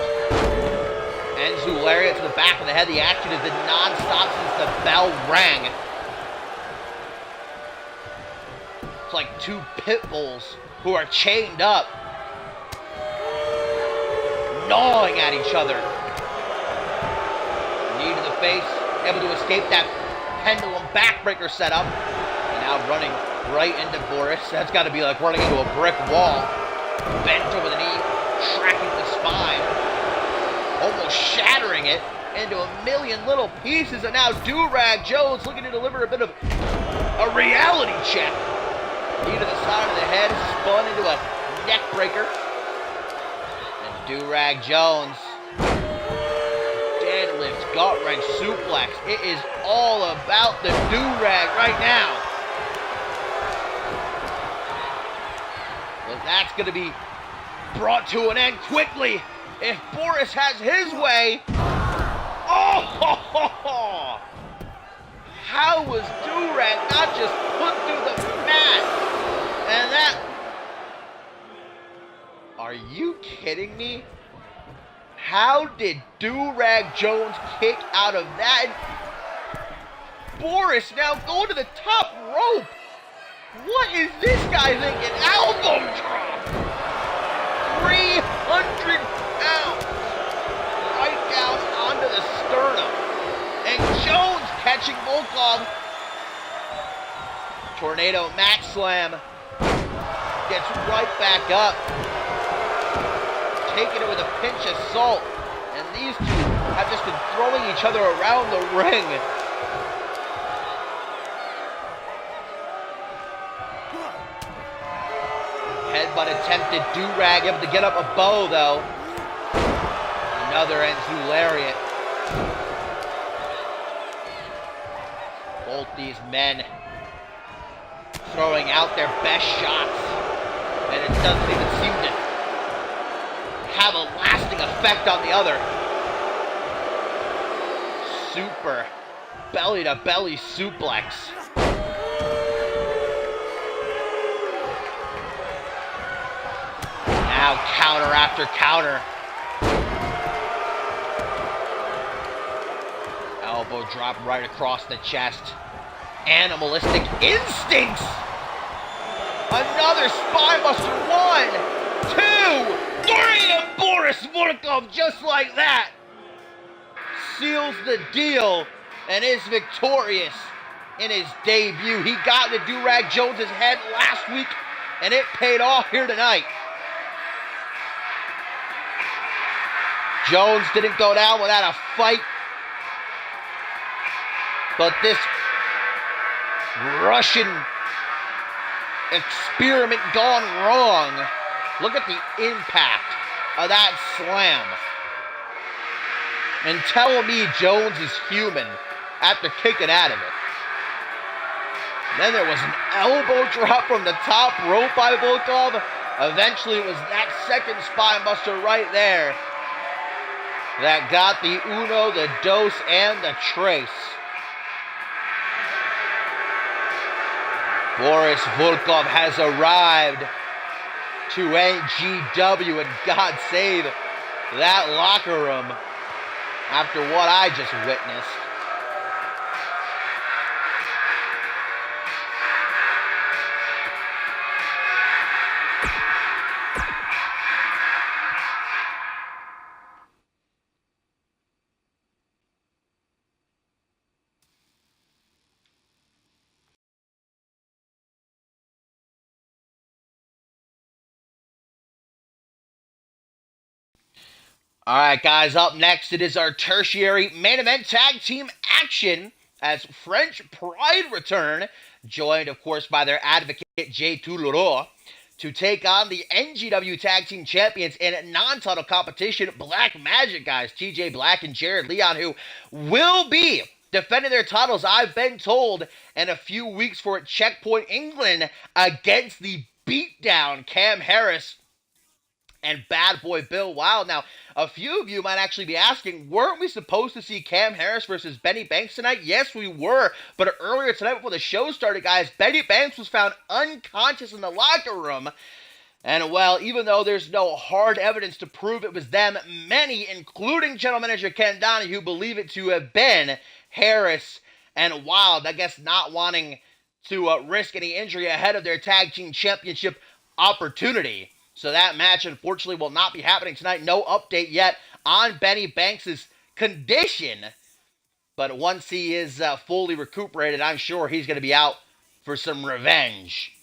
Enzu lariat to the back of the head. The action has been non-stop since the bell rang. It's like two pit bulls who are chained up, gnawing at each other. Knee to the face, able to escape that pendulum backbreaker setup. And now running right into Boris. That's got to be like running into a brick wall. Bent over the knee, tracking the spine, almost shattering it into a million little pieces. And now Do-Rag Jones looking to deliver a bit of a reality check. Knee to the side of the head, spun into a neck breaker. And Do-Rag Jones, deadlift, gut wrench, suplex. It is all about the Do-Rag right now. Well, that's going to be brought to an end quickly if Boris has his way. Oh, ho, ho, ho. How was Do-Rag not just put through the mat? And that... Are you kidding me? How did Do-Rag Jones kick out of that? Boris now going to the top rope. What is this guy thinking? Elbow drop! 300 pounds! Right down onto the sternum. And Jones catching Volkov. Tornado mat slam. Gets right back up. Taking it with a pinch of salt. And these two have just been throwing each other around the ring. Headbutt attempted. Do-Rag able to get up a bow, though. Another Enzu lariat. Both these men throwing out their best shots. And it doesn't even seem to have a lasting effect on the other. Super belly-to-belly suplex. Now counter after counter. Elbow drop right across the chest. Animalistic instincts. Another spinebuster. 1, 2, 3, and Boris Volkov just like that seals the deal and is victorious in his debut. He got into Do-Rag Jones' head last week and it paid off here tonight. Jones didn't go down without a fight. But this Russian experiment gone wrong. Look at the impact of that slam. And tell me Jones is human after kicking out of it. Then there was an elbow drop from the top rope by Volkov. Eventually it was that second spinebuster right there that got the uno, the dos, and the trace. Boris Volkov has arrived to NGW, and God save that locker room after what I just witnessed. All right, guys, up next, it is our tertiary main event tag team action as French Pride return, joined, of course, by their advocate, Jay Touloureux, to take on the NGW Tag Team Champions in non-title competition, Black Magic, guys. TJ Black and Jared Leon, who will be defending their titles, I've been told, in a few weeks for Checkpoint England against the beatdown Cam Harris and Bad Boy Bill Wild. Now, a few of you might actually be asking, weren't we supposed to see Cam Harris versus Benny Banks tonight? Yes, we were. But earlier tonight, before the show started, guys, Benny Banks was found unconscious in the locker room. And, well, even though there's no hard evidence to prove it was them, many, including General Manager Ken Donahue, believe it to have been Harris and Wild, I guess not wanting to risk any injury ahead of their tag team championship opportunity. So that match, unfortunately, will not be happening tonight. No update yet on Benny Banks' condition. But once he is fully recuperated, I'm sure he's going to be out for some revenge.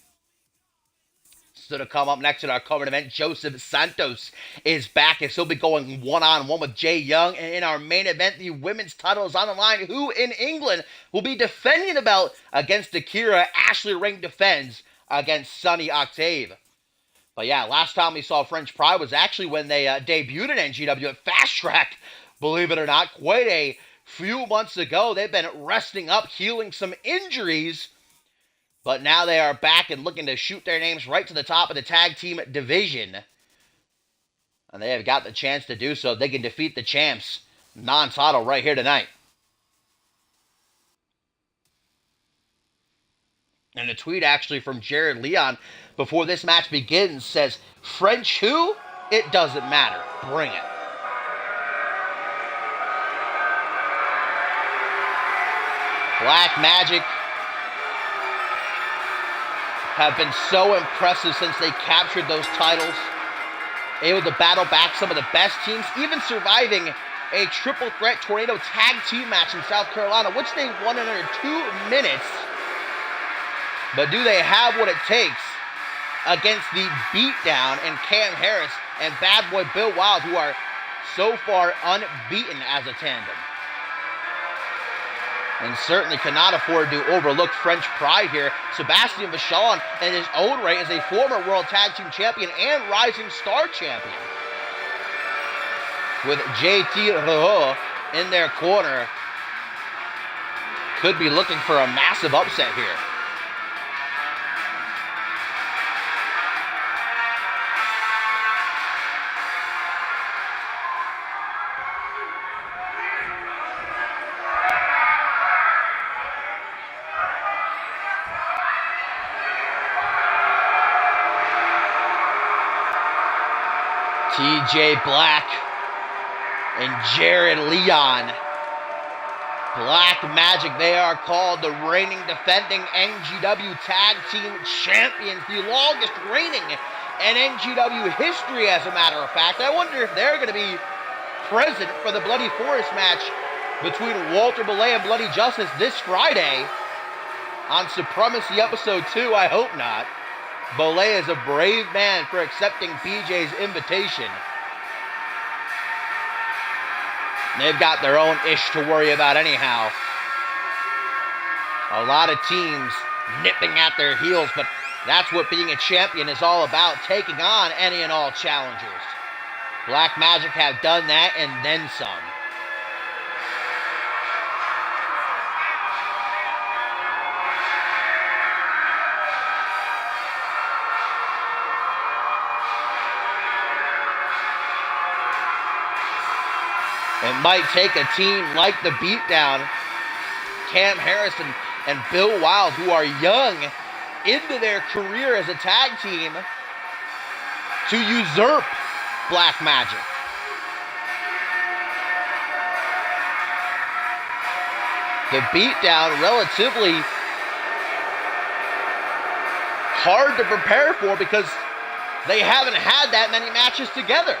So to come up next in our covered event, Joseph Santos is back as he'll be going one-on-one with Jay Young. And in our main event, the women's title is on the line. Who in England will be defending the belt against Akira? Ashley Ring defends against Sunny Octave. But yeah, last time we saw French Pride was actually when they debuted in NGW at Fast Track, believe it or not, quite a few months ago. They've been resting up, healing some injuries, but now they are back and looking to shoot their names right to the top of the tag team division. And they have got the chance to do so. They can defeat the champs non-title right here tonight. And a tweet actually from Jared Leon before this match begins says, French who? It doesn't matter. Bring it. Black Magic have been so impressive since they captured those titles. Able to battle back some of the best teams, even surviving a triple threat tornado tag team match in South Carolina, which they won in under 2 minutes. But do they have what it takes against the beatdown and Cam Harris and Bad Boy Bill Wild, who are so far unbeaten as a tandem? And certainly cannot afford to overlook French Pride here. Sebastian Vachon, in his own right, is a former World Tag Team Champion and Rising Star Champion. With JT Rojo in their corner, could be looking for a massive upset here. TJ Black and Jared Leon. Black Magic, they are called the reigning defending NGW Tag Team Champions, the longest reigning in NGW history, as a matter of fact. I wonder if they're going to be present for the Bloody Forest match between Walter Belay and Bloody Justice this Friday on Supremacy Episode 2. I hope not. Belay is a brave man for accepting BJ's invitation. They've got their own ish to worry about anyhow. A lot of teams nipping at their heels, but that's what being a champion is all about, taking on any and all challengers. Black Magic have done that and then some. It might take a team like the Beatdown, Cam Harris and Bill Wild, who are young into their career as a tag team, to usurp Black Magic. The beatdown relatively hard to prepare for because they haven't had that many matches together.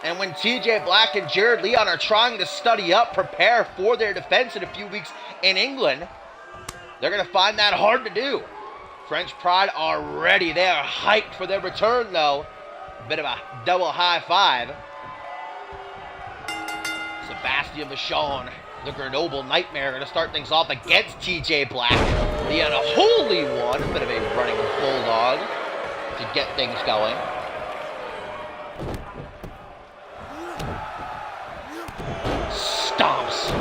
And when TJ Black and Jared Leon are trying to study up, prepare for their defense in a few weeks in England, they're going to find that hard to do. French Pride are ready. They are hyped for their return, though. A bit of a double high five. Sebastian Vachon, the Grenoble Nightmare, going to start things off against TJ Black. The unholy one, a bit of a running bulldog to get things going. Stomps.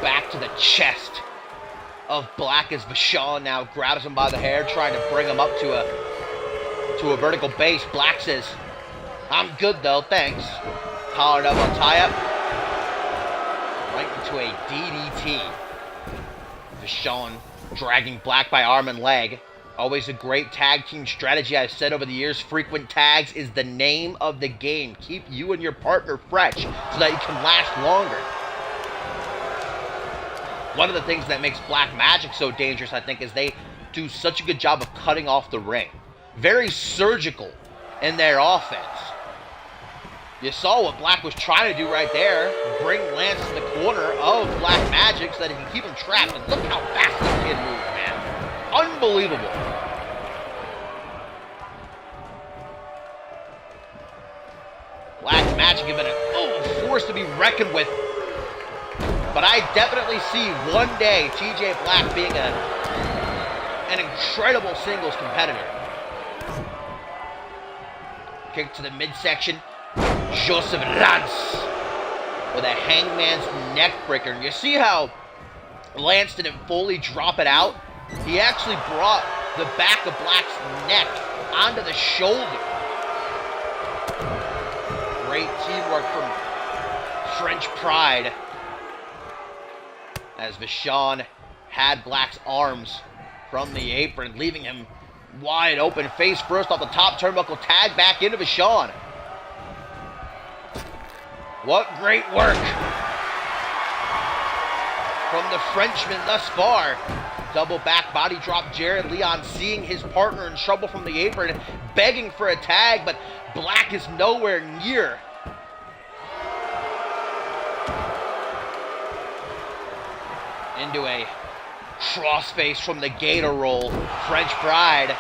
Back to the chest of Black as Vachon now grabs him by the hair, trying to bring him up to a vertical base. Black says, "I'm good though, thanks." Collared up on tie-up. Right into a DDT. Vachon dragging Black by arm and leg. Always a great tag team strategy. I've said over the years, frequent tags is the name of the game. Keep you and your partner fresh so that you can last longer. One of the things that makes Black Magic so dangerous, I think, is they do such a good job of cutting off the ring. Very surgical in their offense. You saw what Black was trying to do right there. Bring Lance to the corner of Black Magic so that he can keep him trapped. And look how fast this kid moves, man. Unbelievable. Black Magic have been a force to be reckoned with. But I definitely see one day TJ Black being an incredible singles competitor. Kick to the midsection. Joseph Lance with a hangman's neck breaker. And you see how Lance didn't fully drop it out? He actually brought the back of Black's neck onto the shoulder. Great teamwork from French Pride. As Vachon had Black's arms from the apron, leaving him wide open, face first off the top turnbuckle, tag back into Vachon. What great work from the Frenchman thus far. Double back body drop. Jared Leon seeing his partner in trouble from the apron, begging for a tag, but Black is nowhere near. Into a crossface from the Gator roll. French Pride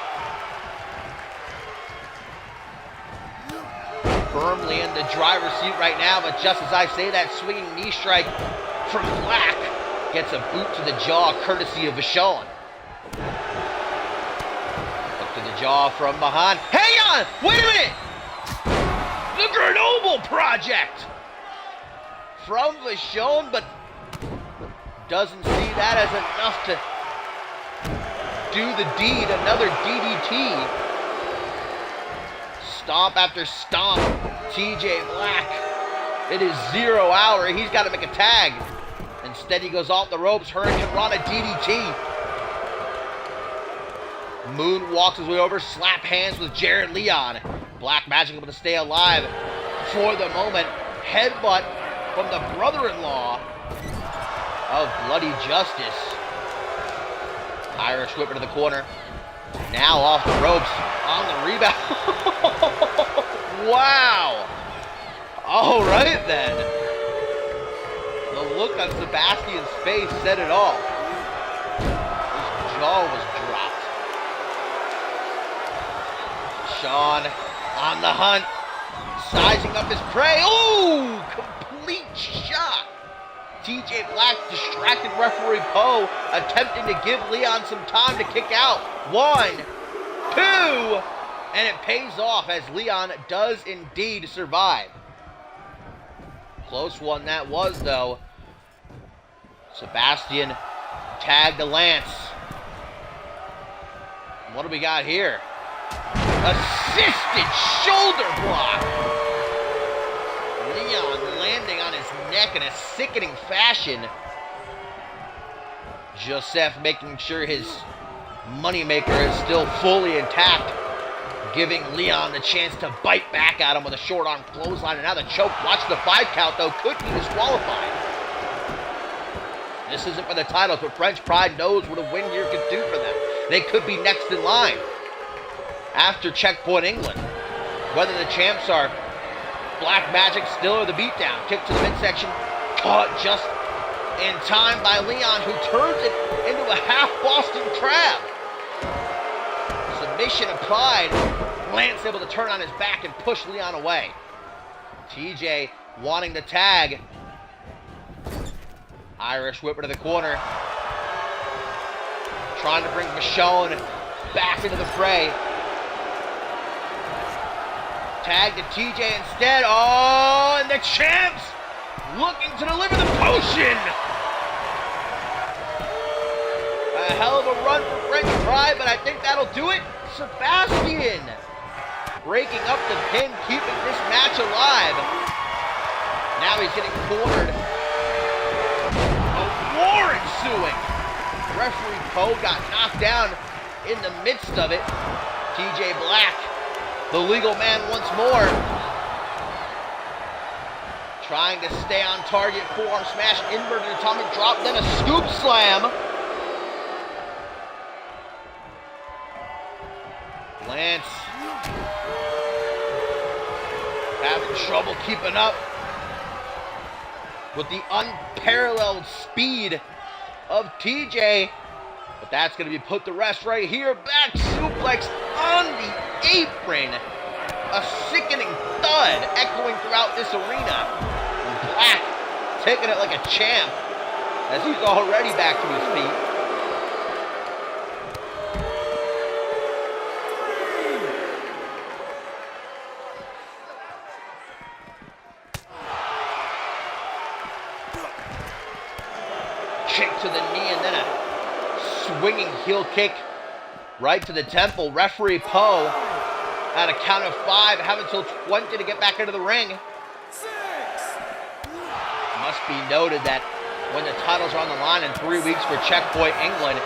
firmly in the driver's seat right now, but just as I say that, swinging knee strike from Black gets a boot to the jaw courtesy of Vachon. Look to the jaw from behind. Hang on! Wait a minute! The Grenoble Project! From Vachon, but doesn't see that as enough to do the deed. Another DDT. Stomp after stomp. TJ Black. It is 0 hour. He's got to make a tag. Instead, he goes off the ropes. Hurricane Rana DDT. Moon walks his way over. Slap hands with Jared Leon. Black Magic able to stay alive for the moment. Headbutt from the brother-in-law of Bloody Justice. Irish whip into the corner. Now off the ropes on the rebound. Wow. All right then. The look on Sebastian's face said it all. His jaw was dropped. Sean on the hunt. Sizing up his prey. Ooh! Complete shot. TJ Black distracted referee Poe, attempting to give Leon some time to kick out. 1, 2, and it pays off as Leon does indeed survive. Close one that was, though. Sebastian tagged to Lance. What do we got here? Assisted shoulder block. Leon landing on his neck in a sickening fashion. Joseph making sure his moneymaker is still fully intact, giving Leon the chance to bite back at him with a short arm clothesline. And now the choke. Watch the 5 count, though. Could be disqualified. This isn't for the titles, but French Pride knows what a win here could do for them. They could be next in line after Checkpoint England. Whether the champs are Black Magic still or the beatdown. Kick to the midsection. Caught just in time by Leon, who turns it into a half Boston Crab. Submission applied. Lance able to turn on his back and push Leon away. TJ wanting to tag. Irish whipper to the corner. Trying to bring Michonne back into the fray. Tag to TJ instead. Oh, and the champs looking to deliver the potion. A hell of a run for French Pride, but I think that'll do it. Sebastian breaking up the pin, keeping this match alive. Now he's getting cornered. A war ensuing. Referee Poe got knocked down in the midst of it. TJ Black, the legal man once more. Trying to stay on target. Forearm smash, inverted atomic drop, then a scoop slam. Lance having trouble keeping up with the unparalleled speed of TJ. But that's going to be put to rest right here. Back suplex on the apron. A sickening thud echoing throughout this arena. And Black taking it like a champ as he's already back to his feet. Kick to the knee and then a swinging heel kick right to the temple. Referee Poe at a count of 5, have until 20 to get back into the ring. Must be noted that when the titles are on the line in 3 weeks for Checkpoint England,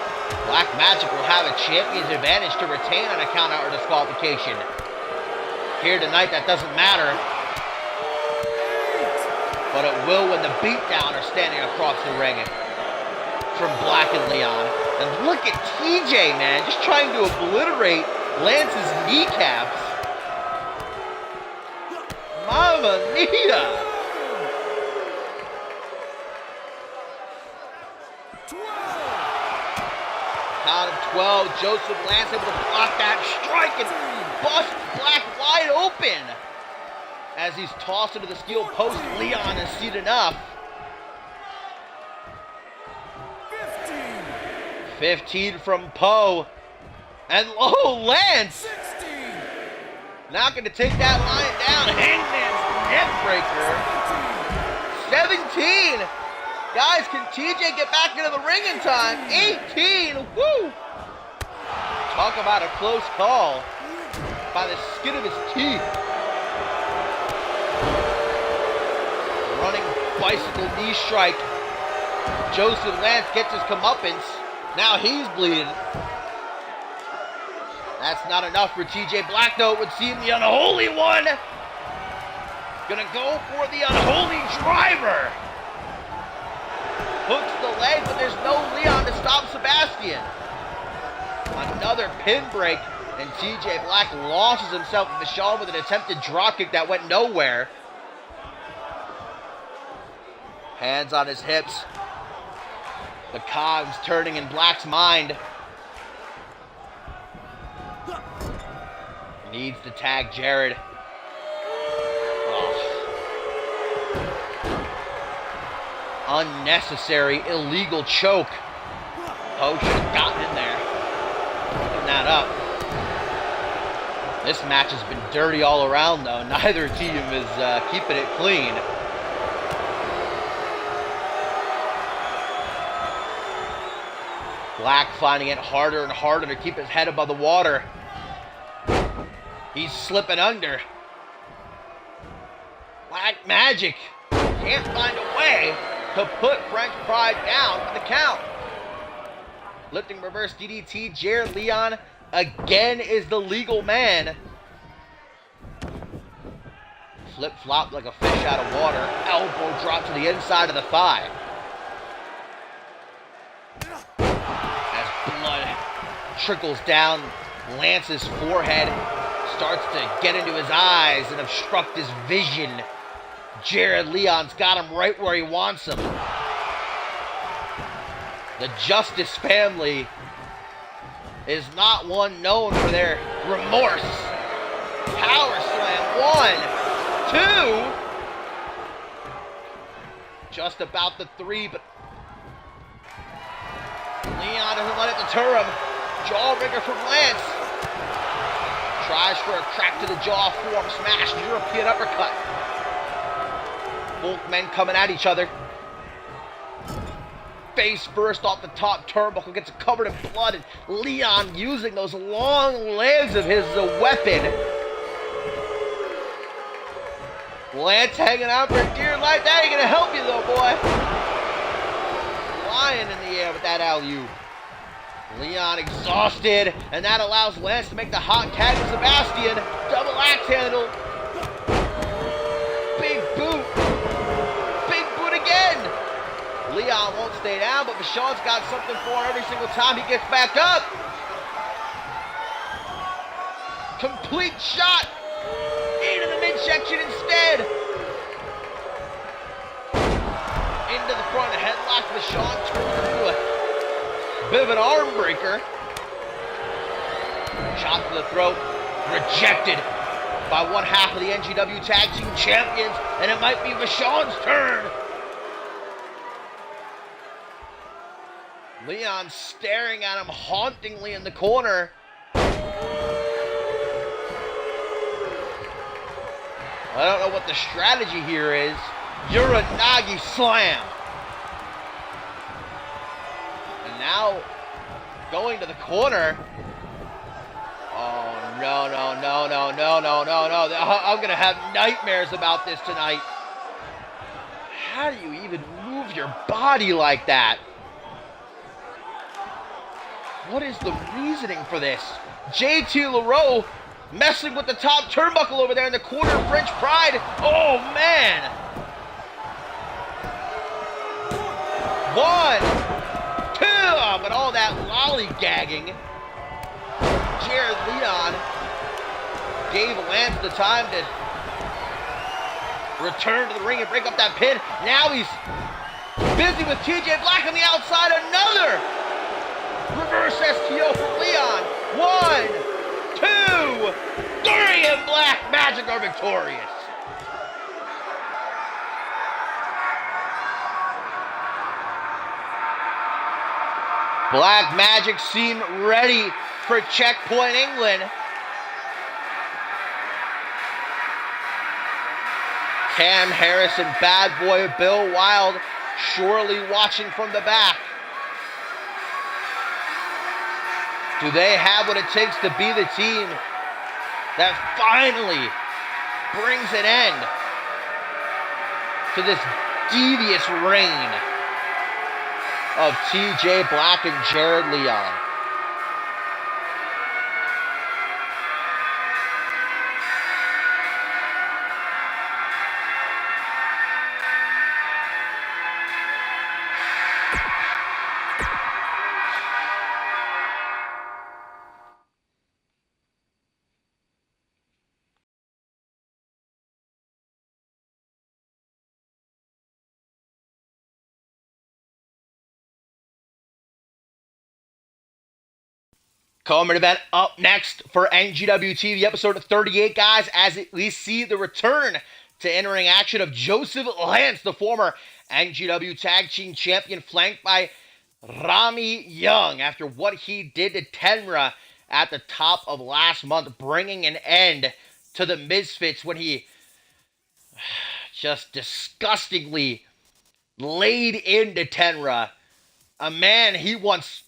Black Magic will have a champion's advantage to retain on a count out or disqualification. Here tonight, that doesn't matter. But it will when the beatdown are standing across the ring from Black and Leon. And look at TJ, man, just trying to obliterate Lance's kneecaps. Mamma mia! 12. Count of 12. Joseph Lance able to block that strike and bust Black wide open. As he's tossed into the steel post, Leon has seen enough. 15 from Poe. And Lance 16. not going to take that line down. Hangman's neckbreaker. 17. Guys, can TJ get back into the ring in time? 18. Woo! Talk about a close call by the skin of his teeth. Running bicycle knee strike. Joseph Lance gets his comeuppance. Now he's bleeding. That's not enough for TJ Black, though. It would seem the unholy one. Gonna go for the unholy driver. Hooks the leg, but there's no Leon to stop Sebastian. Another pin break, and TJ Black launches himself with Michonne with an attempted dropkick that went nowhere. Hands on his hips. The cogs turning in Black's mind. Needs to tag Jared. Unnecessary, illegal choke. Poe should have gotten in there. Picking that up. This match has been dirty all around, though. Neither team is keeping it clean. Black finding it harder and harder to keep his head above the water. He's slipping under. Black Magic can't find a way to put French Pride down for the count. Lifting reverse DDT. Jared Leon again is the legal man. Flip-flop like a fish out of water. Elbow drop to the inside of the thigh. As blood trickles down Lance's forehead, starts to get into his eyes and obstruct his vision. Jared Leon's got him right where he wants him. The Justice family is not one known for their remorse. Power slam, 1, 2. Just about the 3, but Leon doesn't let it deter him. Jawbreaker from Lance. Tries for a crack to the jaw, form smash, European uppercut. Both men coming at each other. Face first off the top turnbuckle, gets covered in blood, and Leon using those long legs of his as a weapon. Lance hanging out for dear life. That ain't gonna help you though, boy. Flying in the air with that alley-oop. Leon exhausted, and that allows Lance to make the hot tag to Sebastian. Double axe handle. Big boot. Big boot again. Leon won't stay down, but Vachon's got something for him every single time he gets back up. Complete shot. Into the midsection instead. Into the front headlock. Vachon turns into a bit of an arm breaker. Shot to the throat. Rejected by one half of the NGW Tag Team Champions. And it might be Vachon's turn. Leon staring at him hauntingly in the corner. I don't know what the strategy here is. Uranagi slam. And now going to the corner. Oh, no. I'm going to have nightmares about this tonight. How do you even move your body like that? What is the reasoning for this? JT LaRoe messing with the top turnbuckle over there in the corner of French Pride. Oh, man. 1, 2. But all that lollygagging. Jared Leon gave Lance the time to return to the ring and break up that pin. Now he's busy with TJ Black on the outside. Another reverse STO from Leon. 1, 2, 3, and Black Magic are victorious. Black Magic seem ready for Checkpoint England. Cam Harris and Bad Boy Bill Wild surely watching from the back. Do they have what it takes to be the team that finally brings an end to this devious reign of TJ Black and Jared Leon? Co-main event up next for NGW TV, episode 38, guys, as we see the return to in-ring action of Joseph Lance, the former NGW Tag Team Champion, flanked by Rami Young, after what he did to Tenra at the top of last month, bringing an end to the Misfits when he just disgustingly laid into Tenra, a man he once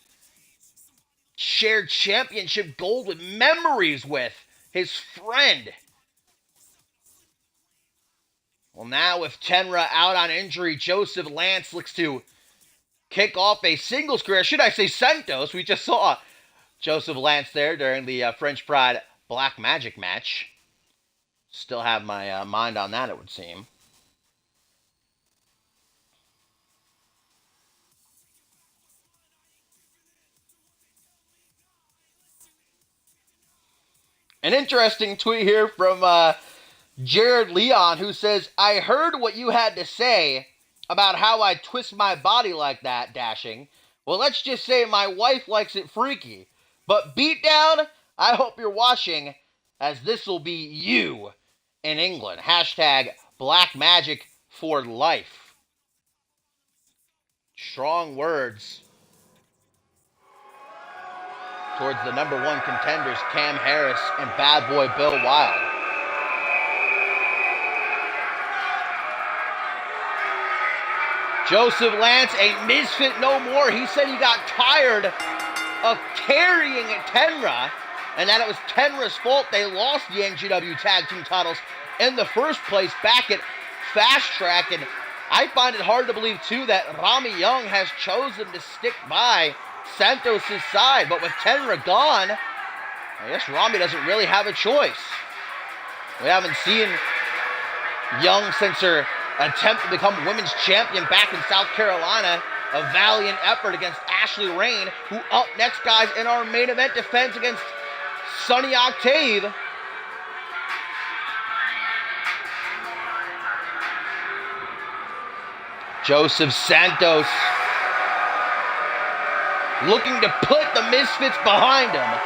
shared championship gold with, memories with, his friend. Well, now with Tenra out on injury, Joseph Lance looks to kick off a singles career. Should I say Santos? We just saw Joseph Lance there during the French Pride Black Magic match. Still have my mind on that, it would seem. An interesting tweet here from Jared Leon, who says, I heard what you had to say about how I twist my body like that, Dashing. Well, let's just say my wife likes it freaky. But beatdown, I hope you're watching, as this will be you in England. Hashtag Black Magic for life. Strong words towards the number one contenders, Cam Harris and Bad Boy Bill Wild. Joseph Lance ain't misfit no more. He said he got tired of carrying Tenra, and that it was Tenra's fault they lost the NGW Tag Team titles in the first place back at Fast Track. And I find it hard to believe, too, that Rami Young has chosen to stick by Santos' side. But with Tenra gone, I guess Rami doesn't really have a choice. We haven't seen Young since her attempt to become women's champion back in South Carolina. A valiant effort against Ashley Rain, who up next, guys, in our main event defense against Sunny Octave. Joseph Santos looking to put the Misfits behind him.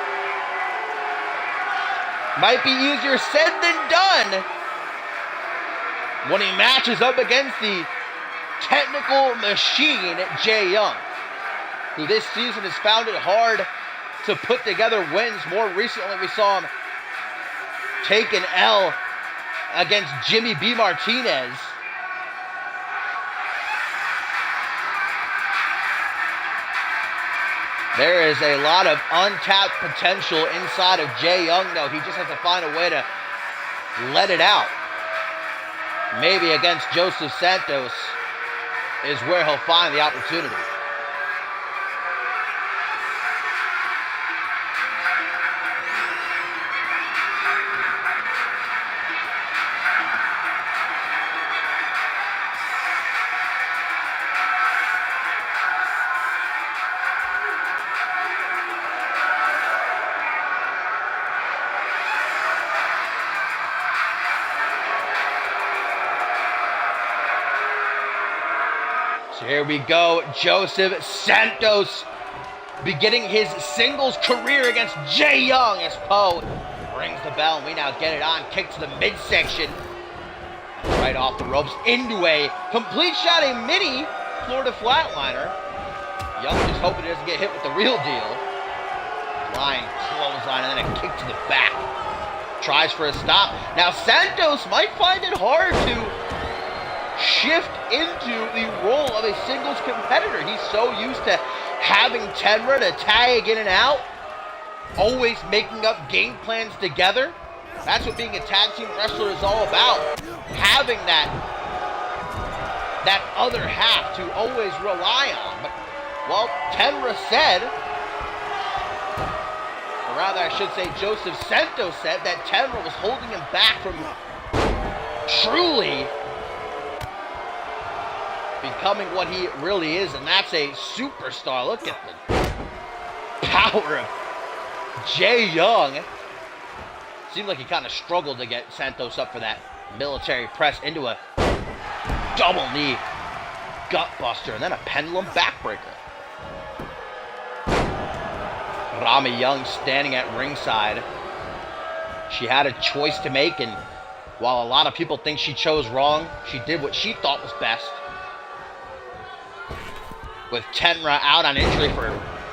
Might be easier said than done when he matches up against the technical machine, Jay Young, who this season has found it hard to put together wins. More recently, we saw him take an L against Jimmy B. Martinez. There is a lot of untapped potential inside of Jay Young, though. He just has to find a way to let it out. Maybe against Joseph Santos is where he'll find the opportunity. So here we go, Joseph Santos beginning his singles career against Jay Young as Poe rings the bell and we now get it on. Kick to the midsection. Right off the ropes into a complete shot, a mini Florida flatliner. Young just hoping he doesn't get hit with the real deal. Flying clothesline and then a kick to the back. Tries for a stop. Now Santos might find it hard to shift into the role of a singles competitor. He's so used to having Tenra to tag in and out, always making up game plans together. That's what being a tag team wrestler is all about. Having that other half to always rely on. But, well, Tenra said, or rather I should say Joseph Santos said, that Tenra was holding him back from truly becoming what he really is, and that's a superstar. Look at the power of Jay Young. Seemed like he kind of struggled to get Santos up for that military press into a double knee gut buster and then a pendulum backbreaker. Rami Young standing at ringside. She had a choice to make, and while a lot of people think she chose wrong, she did what she thought was best. With Tenra out on injury for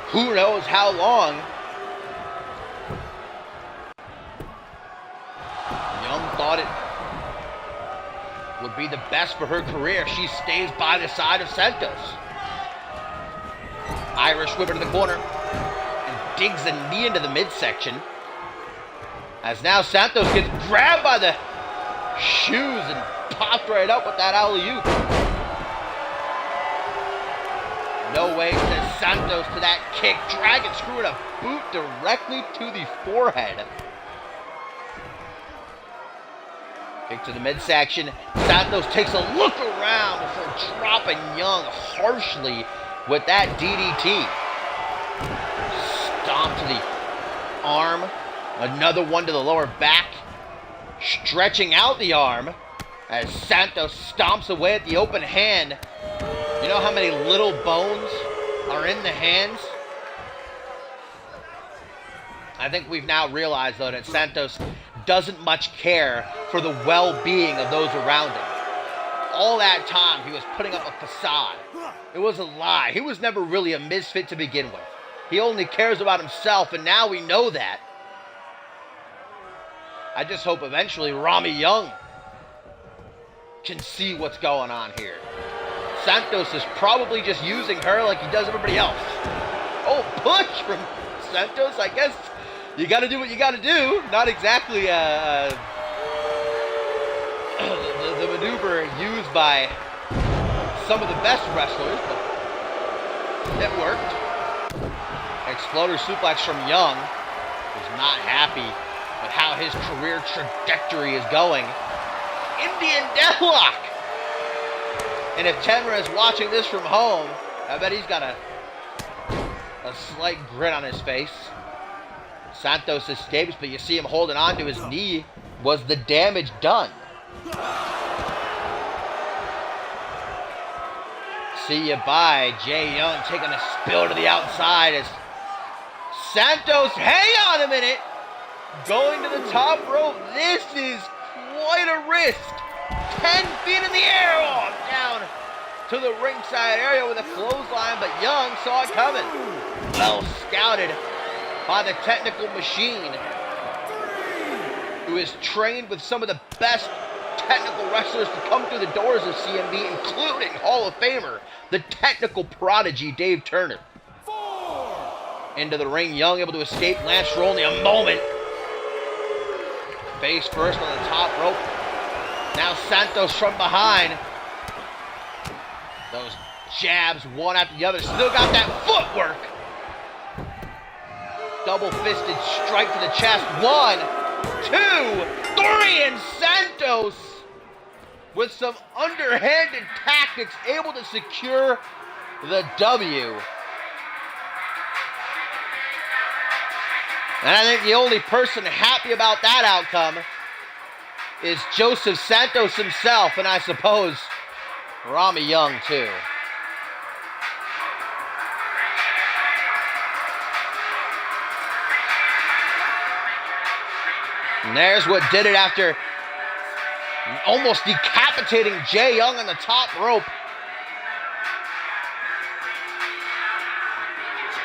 who knows how long, Young thought it would be the best for her career if she stays by the side of Santos. Irish whip to the corner and digs a knee into the midsection. As now Santos gets grabbed by the shoes and popped right up with that alley-oop. No way, says Santos to that kick. Dragon screwing a boot directly to the forehead. Kick to the midsection. Santos takes a look around before dropping Young harshly with that DDT. Stomp to the arm. Another one to the lower back. Stretching out the arm as Santos stomps away at the open hand. You know how many little bones are in the hands? I think we've now realized, though, that Santos doesn't much care for the well-being of those around him. All that time, he was putting up a facade. It was a lie. He was never really a misfit to begin with. He only cares about himself, and now we know that. I just hope eventually Rami Young can see what's going on here. Santos is probably just using her like he does everybody else. Oh, push from Santos. I guess you got to do what you got to do. Not exactly the maneuver used by some of the best wrestlers, but it worked. Exploder suplex from Young, who's not happy with how his career trajectory is going. Indian Deathlock! And if Tenra is watching this from home, I bet he's got a slight grin on his face. Santos escapes, but you see him holding on to his knee. Was the damage done? See you bye. Jay Young taking a spill to the outside as Santos, hang on a minute, going to the top rope. This is quite a risk. 10 feet in the air, down to the ringside area with a clothesline, but Young saw it coming. Well scouted by the technical machine, who is trained with some of the best technical wrestlers to come through the doors of CMV, including Hall of Famer, the technical prodigy Dave Turner. Into the ring, Young able to escape, Lance for only a moment. Face first on the top rope. Now Santos from behind. Those jabs, one after the other. Still got that footwork. Double-fisted strike to the chest. 1, 2, 3, and Santos, with some underhanded tactics, able to secure the W. And I think the only person happy about that outcome is Joseph Santos himself, and I suppose Rami Young too. And there's what did it after almost decapitating Jay Young on the top rope.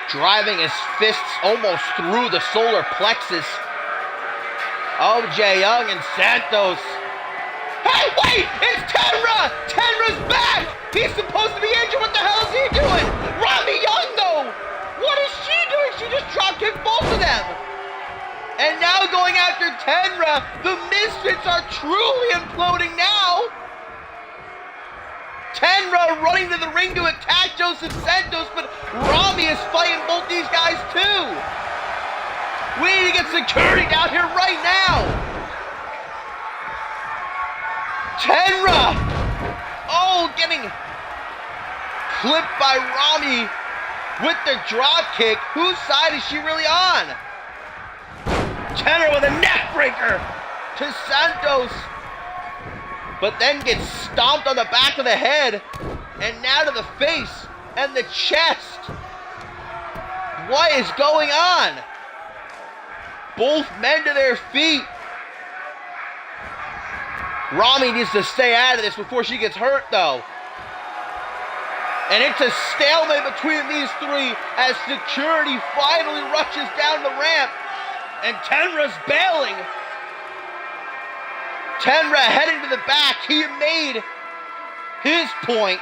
Driving his fists almost through the solar plexus of Jay Young, and Santos. Hey, wait! It's Tenra! Tenra's back! He's supposed to be injured. What the hell is he doing? Rami Young, though! What is she doing? She just dropkicked both of them. And now going after Tenra. The Misfits are truly imploding now. Tenra running to the ring to attack Joseph Santos, but Rami is fighting both these guys too. We need to get security down here right now. Tenra! Oh, getting clipped by Rami with the drop kick. Whose side is she really on? Tenra with a neck breaker to Santos, but then gets stomped on the back of the head, and now to the face and the chest. What is going on? Both men to their feet. Rami needs to stay out of this before she gets hurt, though. And it's a stalemate between these three as security finally rushes down the ramp, and Tenra's bailing. Tenra heading to the back. He made his point.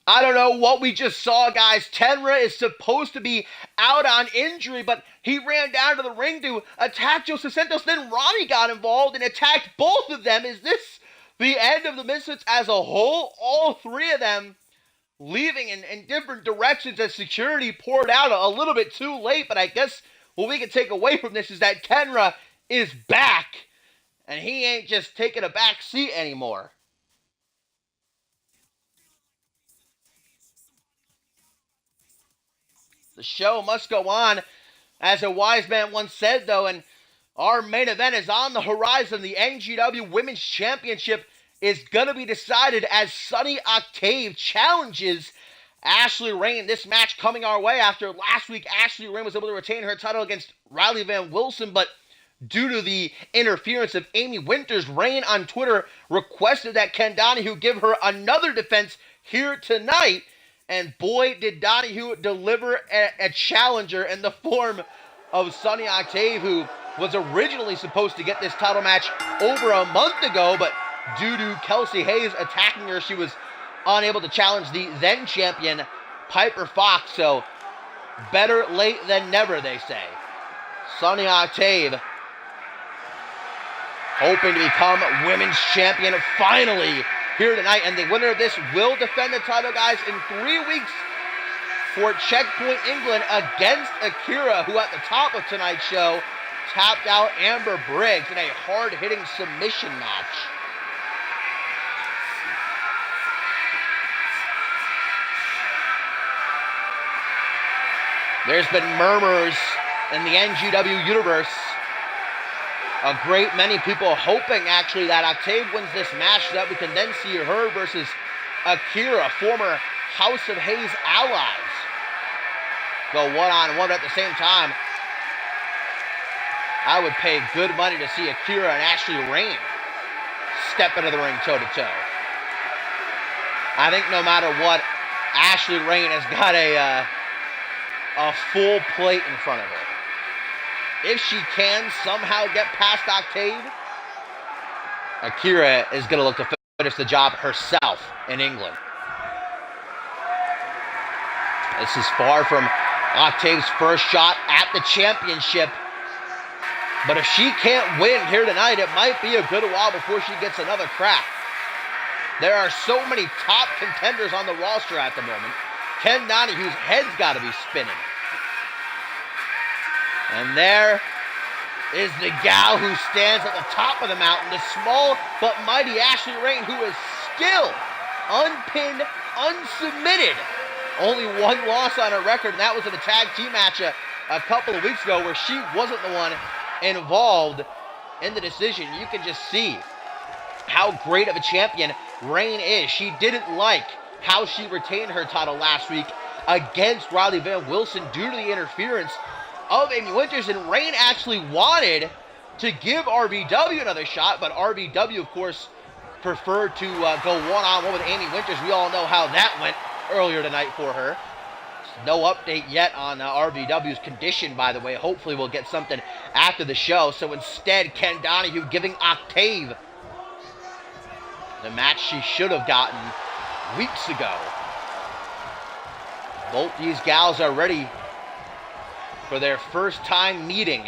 I don't know what we just saw, guys. Tenra is supposed to be out on injury, but he ran down to the ring to attack Joseph Santos. Then Ronnie got involved and attacked both of them. Is this the end of the Misfits as a whole? All three of them leaving in different directions as security poured out a little bit too late. But I guess what we can take away from this is that Tenra is back, and he ain't just taking a back seat anymore. The show must go on, as a wise man once said, though, and our main event is on the horizon. The NGW Women's Championship is going to be decided as Sunny Octave challenges Ashley Rain. This match coming our way after last week. Ashley Rain was able to retain her title against Riley Van Wilson, but due to the interference of Amy Winters, Rain on Twitter requested that Ken Donahue give her another defense here tonight. And boy, did Donahue deliver a challenger in the form of Sunny Octave, who was originally supposed to get this title match over a month ago, but due to Kelsey Hayes attacking her, she was unable to challenge the then champion Piper Fox. So better late than never, they say. Sunny Octave hoping to become women's champion finally here tonight, and the winner of this will defend the title, guys, in 3 weeks for Checkpoint England against Akira, who at the top of tonight's show tapped out Amber Briggs in a hard-hitting submission match. There's been murmurs in the NGW universe, a great many people hoping, actually, that Octave wins this match so that we can then see her versus Akira, former House of Hayes allies, go one-on-one. At the same time, I would pay good money to see Akira and Ashley Rain step into the ring toe-to-toe. I think no matter what, Ashley Rain has got a full plate in front of her. If she can somehow get past Octave, Akira is going to look to finish the job herself in England. This is far from Octave's first shot at the championship. But if she can't win here tonight, it might be a good while before she gets another crack. There are so many top contenders on the roster at the moment. Ken Donahue's head's got to be spinning. And there is the gal who stands at the top of the mountain, the small but mighty Ashley Rain, who is still unpinned, unsubmitted. Only one loss on her record, and that was in a tag team match a couple of weeks ago where she wasn't the one involved in the decision. You can just see how great of a champion Rain is. She didn't like how she retained her title last week against Riley Van Wilson due to the interference of Amy Winters, and Rain actually wanted to give RVW another shot, but RVW, of course, preferred to go one-on-one with Amy Winters. We all know how that went earlier tonight for her. No update yet on RVW's condition, by the way. Hopefully we'll get something after the show. So instead, Ken Donahue giving Octave the match she should have gotten weeks ago. Both these gals are ready for their first time meeting.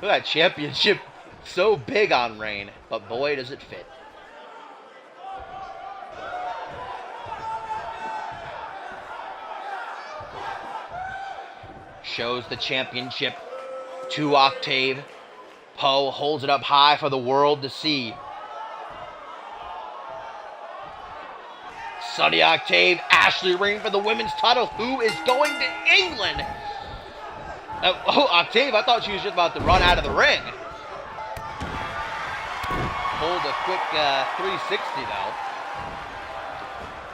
Look at that championship, so big on Rain, but boy does it fit. Shows the championship to Octave. Poe holds it up high for the world to see. Sunny Octave, Ashley Rain for the women's title, who is going to England. Octave, I thought she was just about to run out of the ring. Pulled a quick 360, though.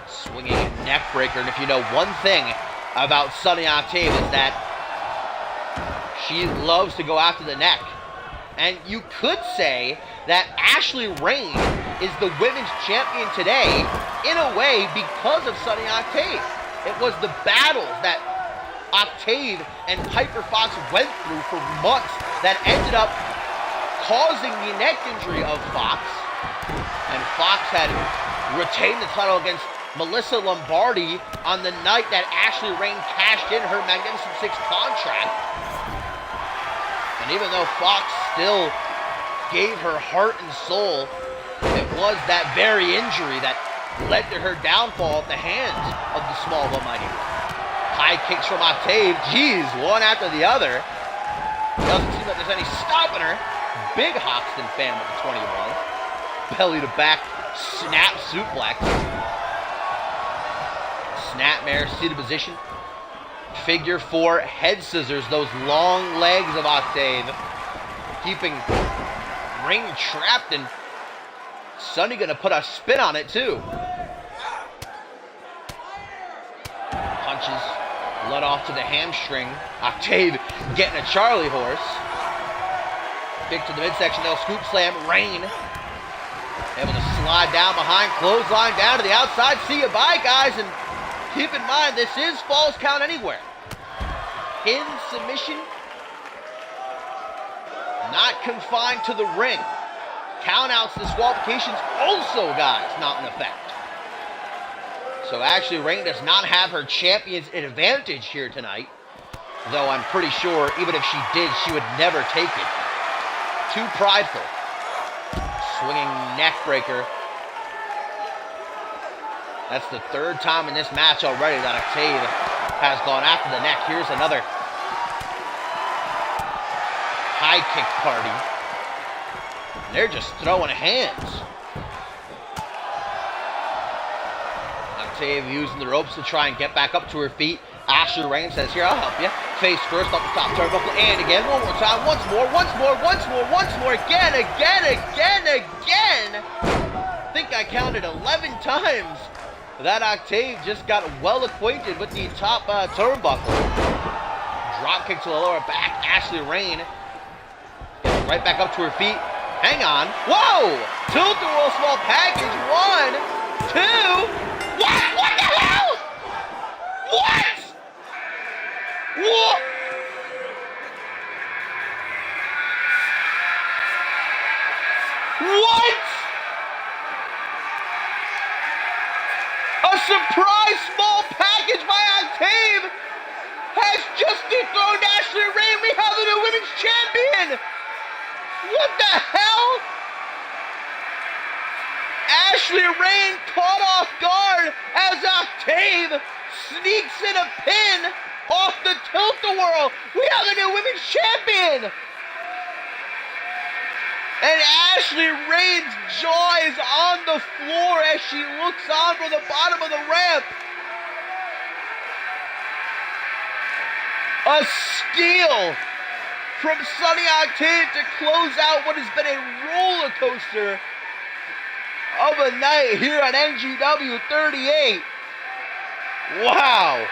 Swinging neck breaker. And if you know one thing about Sunny Octave is that she loves to go after the neck. And you could say that Ashley Rain is the women's champion today, in a way, because of Sunny Octave. It was the battles that Octave and Piper Fox went through for months that ended up causing the neck injury of Fox. And Fox had retained the title against Melissa Lombardi on the night that Ashley Rain cashed in her Magnificent Six contract. And even though Fox still gave her heart and soul, it was that very injury that led to her downfall at the hands of the small but mighty. High kicks from Octave, geez, one after the other. Doesn't seem like there's any stopping her. Big Hoxton fan with the 21. Belly to back, snap suplex. Snapmare, seated position. Figure four, head scissors, those long legs of Octave. Keeping Ring trapped, and Sunny gonna put a spin on it too. Punches led off to the hamstring. Octave getting a Charlie horse. Kick to the midsection, they'll scoop slam. Rain able to slide down behind, clothesline down to the outside. See you bye, guys, and keep in mind this is Falls Count Anywhere. Pin submission, not confined to the ring. Countouts, disqualifications also, guys, not in effect. So Ashley Rain does not have her champion's advantage here tonight. Though I'm pretty sure even if she did, she would never take it. Too prideful. Swinging neck breaker. That's the third time in this match already that Octave has gone after the neck. Here's another high kick party. They're just throwing hands. Octave using the ropes to try and get back up to her feet. Ashley Rain says, here, I'll help you. Face first off the top turnbuckle, and again, one more time, once more, again. I think I counted 11 times that Octave just got well acquainted with the top turnbuckle. Drop kick to the lower back. Ashley Rain gets right back up to her feet. Hang on. Whoa! Tilt-a-whirl small package. 1, 2. What the hell? What? What? A surprise small package by Octave has just dethroned Ashley Rain. We have the new women's champion. What the hell? Ashley Rain caught off guard as Octave sneaks in a pin off the tilt-a-whirl. We have a new women's champion. And Ashley Rain's jaw is on the floor as she looks on from the bottom of the ramp. A steal from Sunny Octave to close out what has been a roller coaster of a night here on NGW 38. Wow.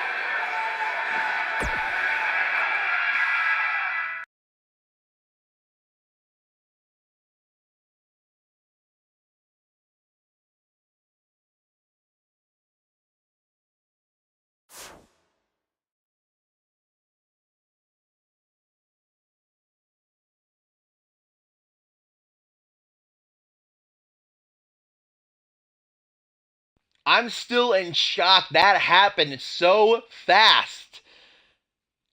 I'm still in shock. That happened so fast.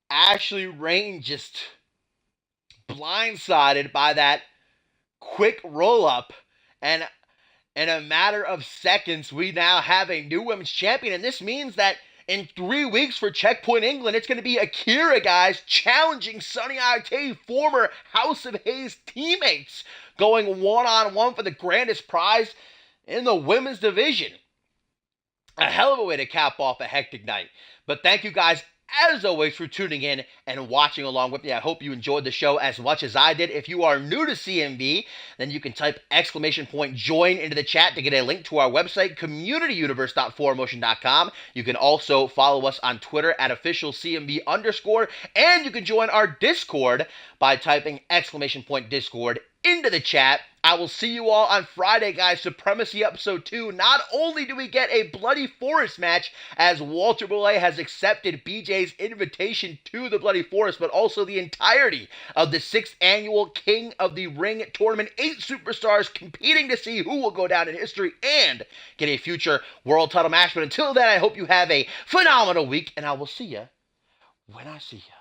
Ashley Rain just blindsided by that quick roll-up. And in a matter of seconds, we now have a new women's champion. And this means that in 3 weeks for Checkpoint England, it's going to be Akira, guys, challenging Sunny Octave, former House of Hayes teammates, going one-on-one for the grandest prize in the women's division. A hell of a way to cap off a hectic night. But thank you guys, as always, for tuning in and watching along with me. I hope you enjoyed the show as much as I did. If you are new to CMV, then you can type !join into the chat to get a link to our website, communityuniverse.4motion.com. You can also follow us on Twitter at @officialcmv_, and you can join our Discord by typing !Discord into the chat. I will see you all on Friday, guys. Supremacy Episode 2. Not only do we get a Bloody Forest match, as Walter Boulay has accepted BJ's invitation to the Bloody Forest, but also the entirety of the 6th annual King of the Ring tournament. 8 superstars competing to see who will go down in history and get a future world title match. But until then, I hope you have a phenomenal week, and I will see you when I see you.